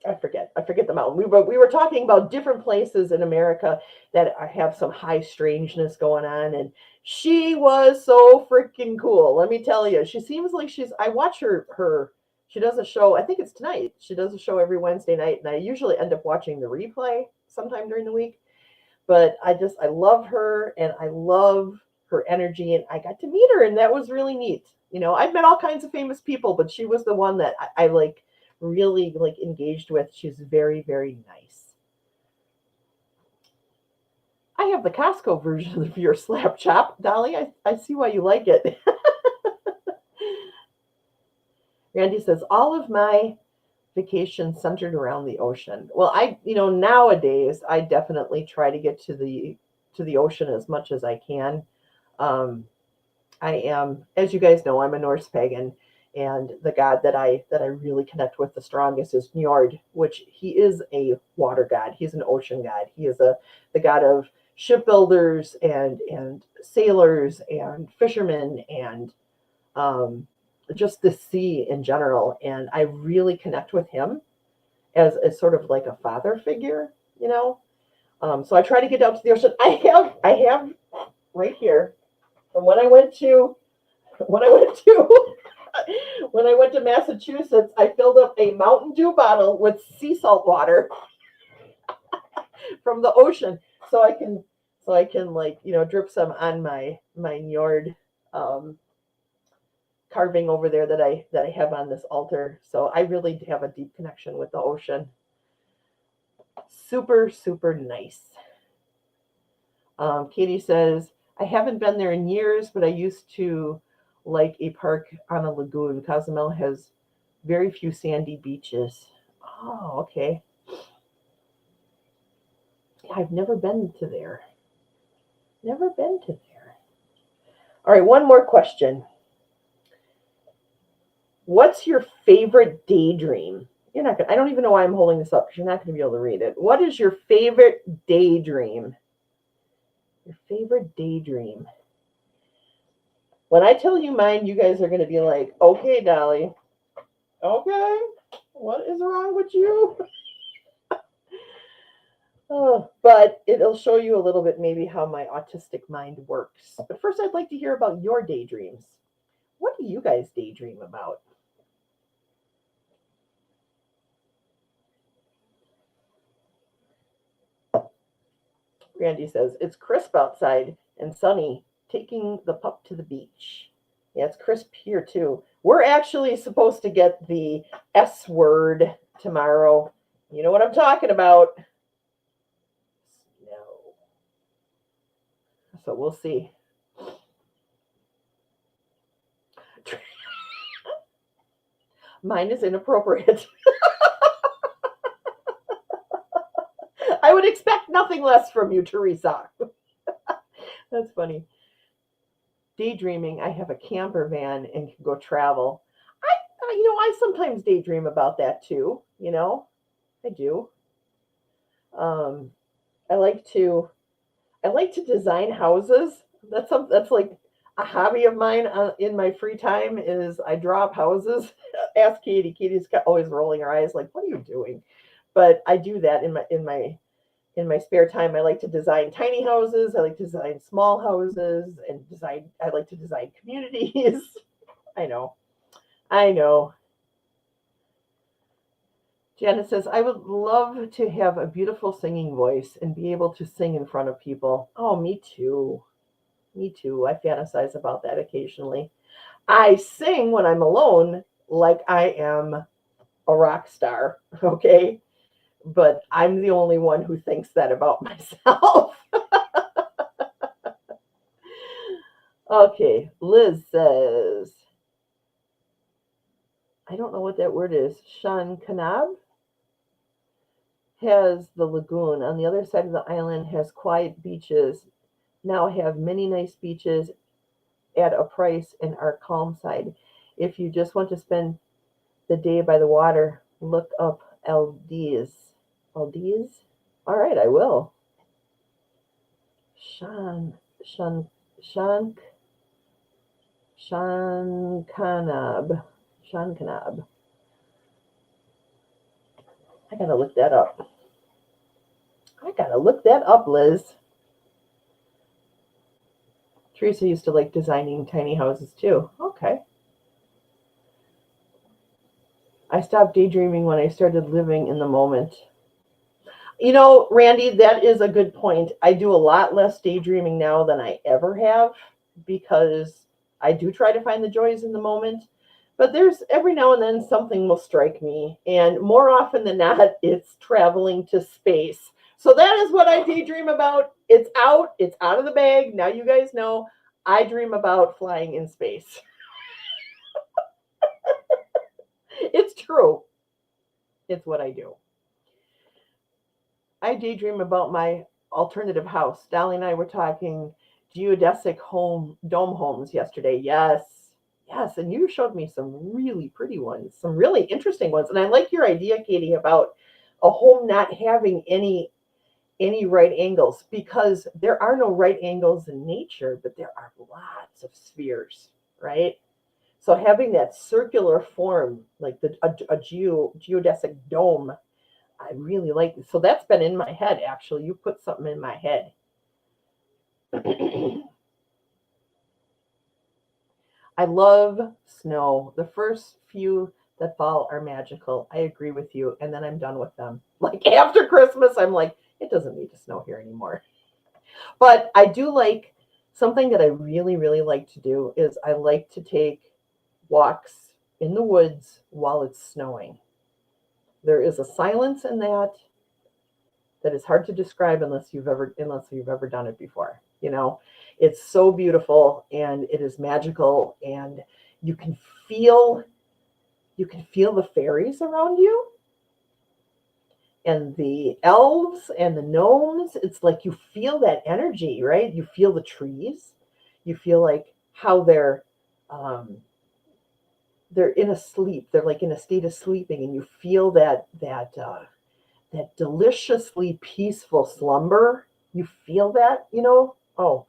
I forget the mountain. We were talking about different places in America that have some high strangeness going on. And she was so freaking cool. Let me tell you, she seems like I watch her, she does a show, I think it's tonight. She does a show every Wednesday night. And I usually end up watching the replay sometime during the week. But I love her and I love her energy. And I got to meet her and that was really neat. You know, I've met all kinds of famous people, but she was the one that I really engaged with. She's very, very nice. I have the Costco version of your slap chop, Dolly. I see why you like it. Randy says, all of my vacations centered around the ocean. Well, nowadays I definitely try to get to the ocean as much as I can. I am, as you guys know, I'm a Norse pagan, and the god that I really connect with the strongest is Njord, which he is a water god. He's an ocean god. He is the god of shipbuilders and sailors and fishermen and just the sea in general. And I really connect with him as sort of like a father figure, you know. So I try to get out to the ocean. I have right here from when I went to Massachusetts, I filled up a Mountain Dew bottle with sea salt water from the ocean, so I can drip some on my Njord carving over there that I have on this altar. So I really have a deep connection with the ocean. Super, super nice. Katie says, I haven't been there in years, but I used to like a park on a lagoon. Cozumel has very few sandy beaches. Oh, okay. I've never been to there. Never been to there. All right, one more question. What's your favorite daydream? You're not gonna, I don't even know why I'm holding this up because you're not going to be able to read it. What is your favorite daydream? Your favorite daydream. When I tell you mine, you guys are going to be like, okay, Dolly. Okay, what is wrong with you? But it'll show you a little bit maybe how my autistic mind works. But first, I'd like to hear about your daydreams. What do you guys daydream about? Randy says, it's crisp outside and sunny, taking the pup to the beach. Yeah, it's crisp here too. We're actually supposed to get the S word tomorrow. You know what I'm talking about. No. So we'll see. Mine is inappropriate. I would expect nothing less from you, Teresa. That's funny. Daydreaming, I have a camper van and can go travel. I sometimes daydream about that too. You know, I do. I like to design houses. That's like a hobby of mine in my free time. Is I draw up houses. Ask Katie. Katie's always rolling her eyes like, "What are you doing?" But I do that in my spare time. I like to design tiny houses. I like to design small houses and I like to design communities. I know. Janet says, I would love to have a beautiful singing voice and be able to sing in front of people. Oh, me too. Me too. I fantasize about that occasionally. I sing when I'm alone like I am a rock star, okay? But I'm the only one who thinks that about myself. Okay, Liz says, I don't know what that word is. Shan Kanab has the lagoon. On the other side of the island has quiet beaches. Now have many nice beaches at a price and our calm side. If you just want to spend the day by the water, look up LDs. LDs? All right, I will. Shan, Shan, Shank, Shankanab. Shankanab. I gotta look that up. I gotta look that up, Liz. Teresa used to like designing tiny houses too. Okay. I stopped daydreaming when I started living in the moment. You know, Randy, that is a good point. I do a lot less daydreaming now than I ever have because I do try to find the joys in the moment. But there's every now and then something will strike me. And more often than not, it's traveling to space. So that is what I daydream about. It's out of the bag. Now you guys know I dream about flying in space. It's true. It's what I do. I daydream about my alternative house. Dolly and I were talking geodesic dome homes yesterday. Yes. Yes, and you showed me some really pretty ones, some really interesting ones. And I like your idea, Katie, about a home not having any right angles because there are no right angles in nature, but there are lots of spheres, right? So having that circular form, like a geodesic dome, I really like it. So that's been in my head, actually. You put something in my head. I love snow. The first few that fall are magical. I agree with you. And then I'm done with them. Like after Christmas, I'm like, it doesn't need to snow here anymore. But I do like something that I really, really like to do is I like to take walks in the woods while it's snowing. There is a silence in that is hard to describe unless you've ever done it before. You know, it's so beautiful and it is magical, and you can feel you can feel the fairies around you and the elves and the gnomes. It's like you feel that energy, right? You feel the trees. You feel like how um, they're in a sleep. They're like in a state of sleeping, and you feel that deliciously peaceful slumber. You feel that, you know? Oh,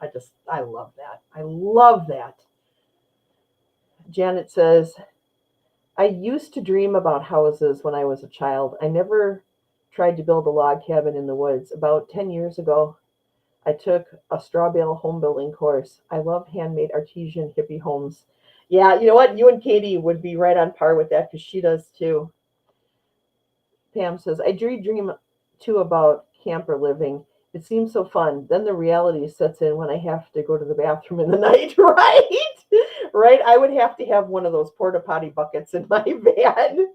I love that. I love that. Janet says, I used to dream about houses when I was a child. I never tried to build a log cabin in the woods. About 10 years ago, I took a straw bale home building course. I love handmade artesian hippie homes. Yeah, you know what? You and Katie would be right on par with that because she does too. Pam says, I dream too about camper living. It seems so fun. Then the reality sets in when I have to go to the bathroom in the night, right? Right? I would have to have one of those porta potty buckets in my van.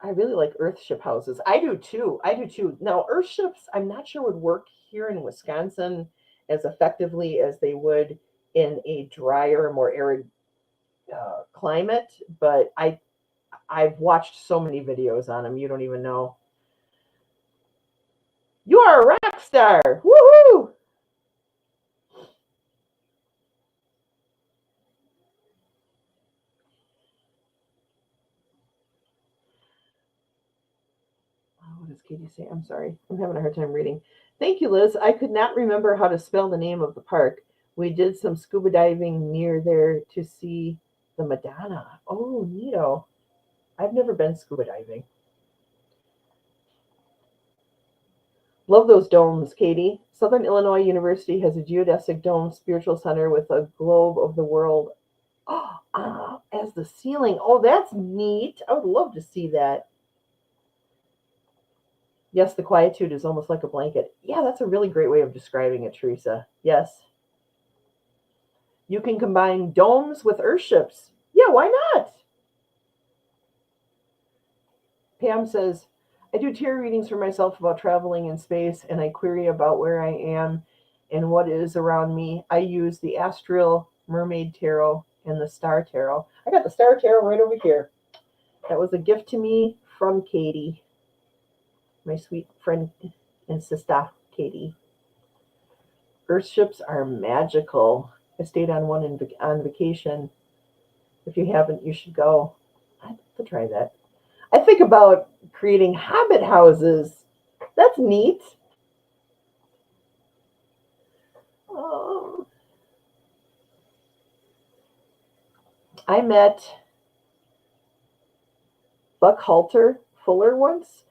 I really like earthship houses. I do too. I do too. Now, earthships, I'm not sure would work here in Wisconsin as effectively as they would in a drier, more arid climate, but I've watched so many videos on them. You don't even know. You are a rock star. Woohoo! What does Katie say? I'm sorry. I'm having a hard time reading. Thank you, Liz. I could not remember how to spell the name of the park. We did some scuba diving near there to see the Madonna. Oh, neato. I've never been scuba diving. Love those domes, Katie. Southern Illinois University has a geodesic dome spiritual center with a globe of the world As the ceiling. Oh, that's neat. I would love to see that. Yes, the quietude is almost like a blanket. Yeah, that's a really great way of describing it, Teresa. Yes. You can combine domes with earthships. Yeah, why not? Pam says, I do tarot readings for myself about traveling in space, and I query about where I am and what is around me. I use the Astral Mermaid Tarot and the Star Tarot. I got the Star Tarot right over here. That was a gift to me from Katie, my sweet friend and sister, Katie. Earthships are magical. I stayed on one on vacation. If you haven't, you should go. I'd love to try that. I think about creating hobbit houses. That's neat. Oh, I met Buck Halter Fuller once.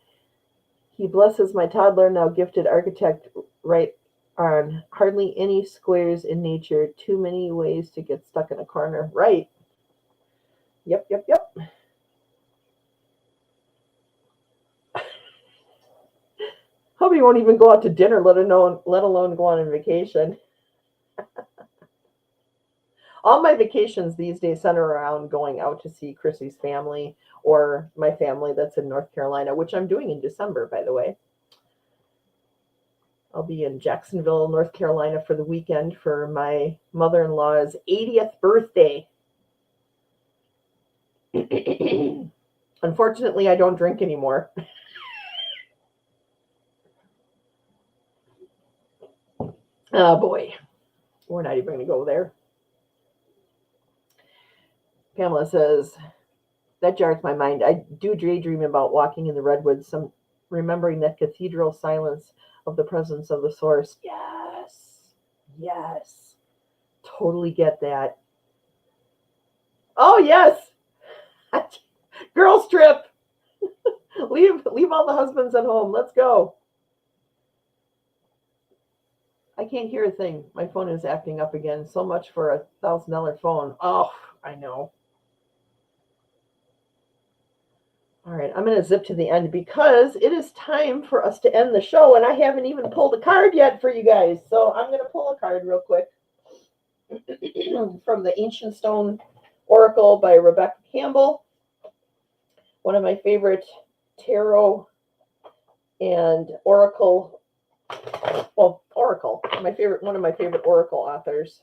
He blesses my toddler, now gifted architect, right on hardly any squares in nature. Too many ways to get stuck in a corner. Right. Yep, yep, yep. Hubby won't even go out to dinner, let alone go on a vacation. All my vacations these days center around going out to see Chrissy's family or my family that's in North Carolina, which I'm doing in December, by the way. I'll be in Jacksonville, North Carolina for the weekend for my mother-in-law's 80th birthday. Unfortunately, I don't drink anymore. Oh boy, we're not even going to go there. Pamela says, that jars my mind. I do daydream about walking in the redwoods, remembering that cathedral silence of the presence of the source. Yes, yes, totally get that. Oh yes, girls trip. leave all the husbands at home. Let's go. I can't hear a thing. My phone is acting up again. So much for $1,000 phone. Oh, I know. All right, I'm going to zip to the end because it is time for us to end the show, and I haven't even pulled a card yet for you guys. So I'm going to pull a card real quick from the Ancient Stone Oracle by Rebecca Campbell, one of my favorite tarot and Oracle. Well, Oracle, one of my favorite Oracle authors.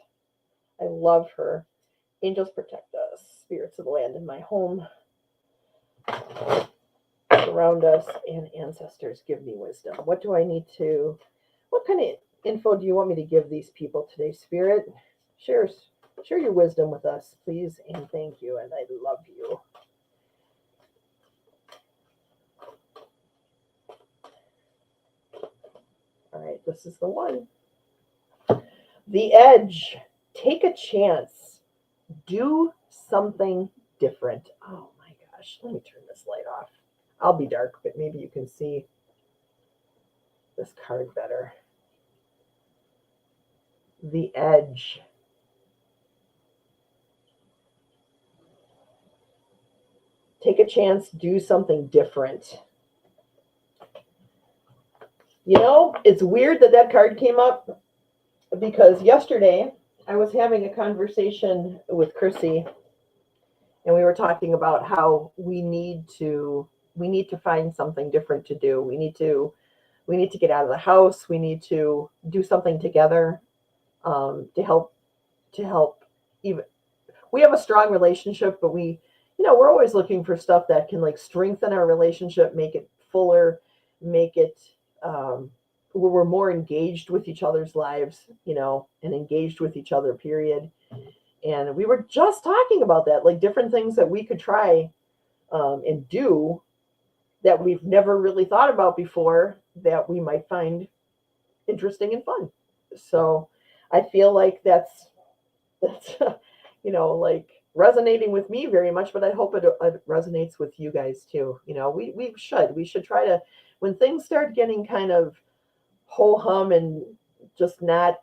I love her. Angels protect us, spirits of the land in my home, around us, and ancestors give me wisdom. What kind of info do you want me to give these people today, Spirit? Share your wisdom with us, please, and thank you, and I love you. All right, this is the one. The Edge. Take a chance. Do something different. Oh my gosh, let me turn this light off. I'll be dark, but maybe you can see this card better. The Edge. Take a chance, do something different. You know, it's weird that card came up because yesterday I was having a conversation with Chrissy, and we were talking about how we need to find something different to do. We need to get out of the house. We need to do something together to help even. We have a strong relationship, but we're always looking for stuff that can like strengthen our relationship, make it fuller, make it where we're more engaged with each other's lives, and engaged with each other, period. And we were just talking about that, like different things that we could try and do that we've never really thought about before that we might find interesting and fun. So I feel like that's like resonating with me very much, but I hope it resonates with you guys too. We should try to, when things start getting kind of ho hum and just not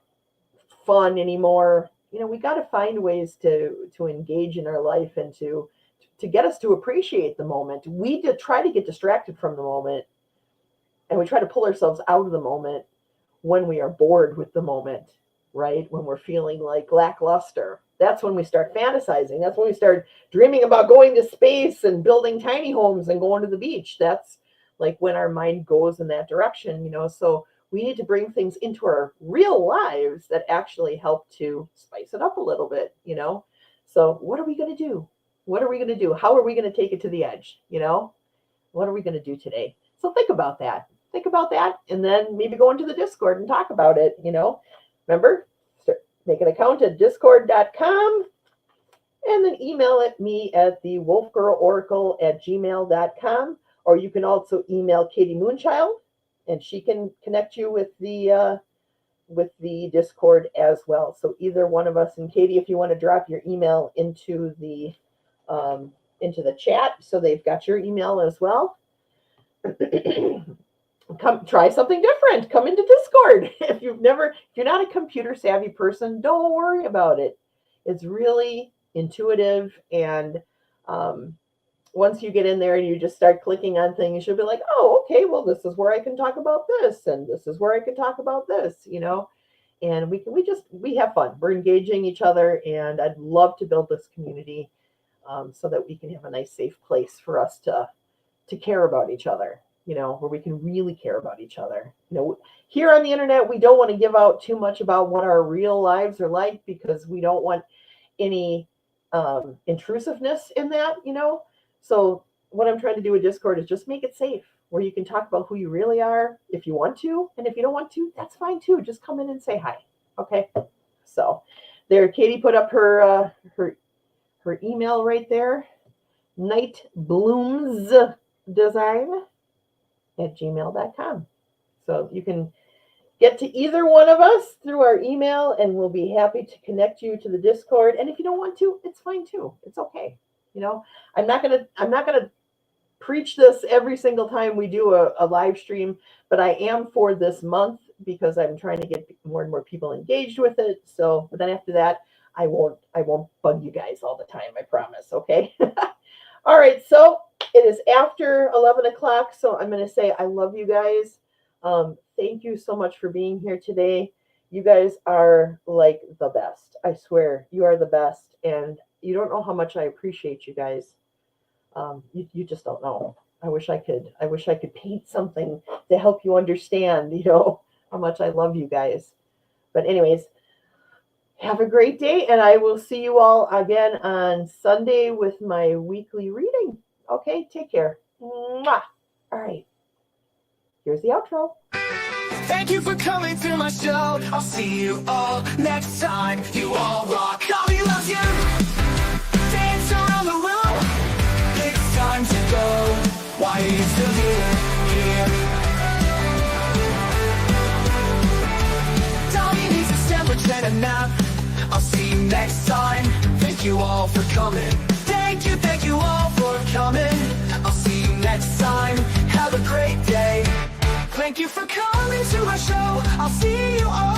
fun anymore, we got to find ways to engage in our life and to get us to appreciate the moment. We did try to get distracted from the moment, and we try to pull ourselves out of the moment when we are bored with the moment, right? When we're feeling like lackluster. That's when we start fantasizing. That's when we start dreaming about going to space and building tiny homes and going to the beach. That's like when our mind goes in that direction. So we need to bring things into our real lives that actually help to spice it up a little bit. So what are we going to do? What are we going to do? How are we going to take it to the edge? What are we going to do today? So think about that. Think about that, and then maybe go into the Discord and talk about it. Remember, make an account at discord.com, and then email at me at the wolfgirloracle@gmail.com, or you can also email Katie Moonchild, and she can connect you with the Discord as well. So either one of us, and Katie, if you want to drop your email into the chat, so they've got your email as well. Come try something different. Come into Discord. If you're not a computer savvy person, don't worry about it. It's really intuitive, and once you get in there and you just start clicking on things, you'll be like, oh, okay, well, this is where I can talk about this, and this is where I can talk about this, and we have fun. We're engaging each other, and I'd love to build this community so that we can have a nice, safe place for us to care about each other, where we can really care about each other. Here on the internet, we don't want to give out too much about what our real lives are like, because we don't want any intrusiveness in that. So what I'm trying to do with Discord is just make it safe, where you can talk about who you really are if you want to, and if you don't want to, that's fine too. Just come in and say hi. Okay. So there, Katie put up her email right there. nightbloomsdesign@gmail.com. So you can get to either one of us through our email, and we'll be happy to connect you to the Discord. And if you don't want to, it's fine too. It's okay. I'm not gonna preach this every single time we do a live stream, but I am for this month, because I'm trying to get more and more people engaged with it. So, but then after that, I won't bug you guys all the time. I promise. Okay. All right. So it is after 11 o'clock. So I'm going to say I love you guys. Thank you so much for being here today. You guys are like the best. I swear you are the best. And you don't know how much I appreciate you guys. You just don't know. I wish I could paint something to help you understand, how much I love you guys. But anyways, have a great day, and I will see you all again on Sunday with my weekly reading. Okay, take care. Mwah. All right. Here's the outro. Thank you for coming to my show. I'll see you all next time. You all rock. Nobody loves you. Dance around the room. It's time to go. Why are you still here? Tommy needs a sandwich and a nap. I'll see you next time. Thank you all for coming. Thank you all for coming. I'll see you next time. Have a great day. Thank you for coming to my show. I'll see you all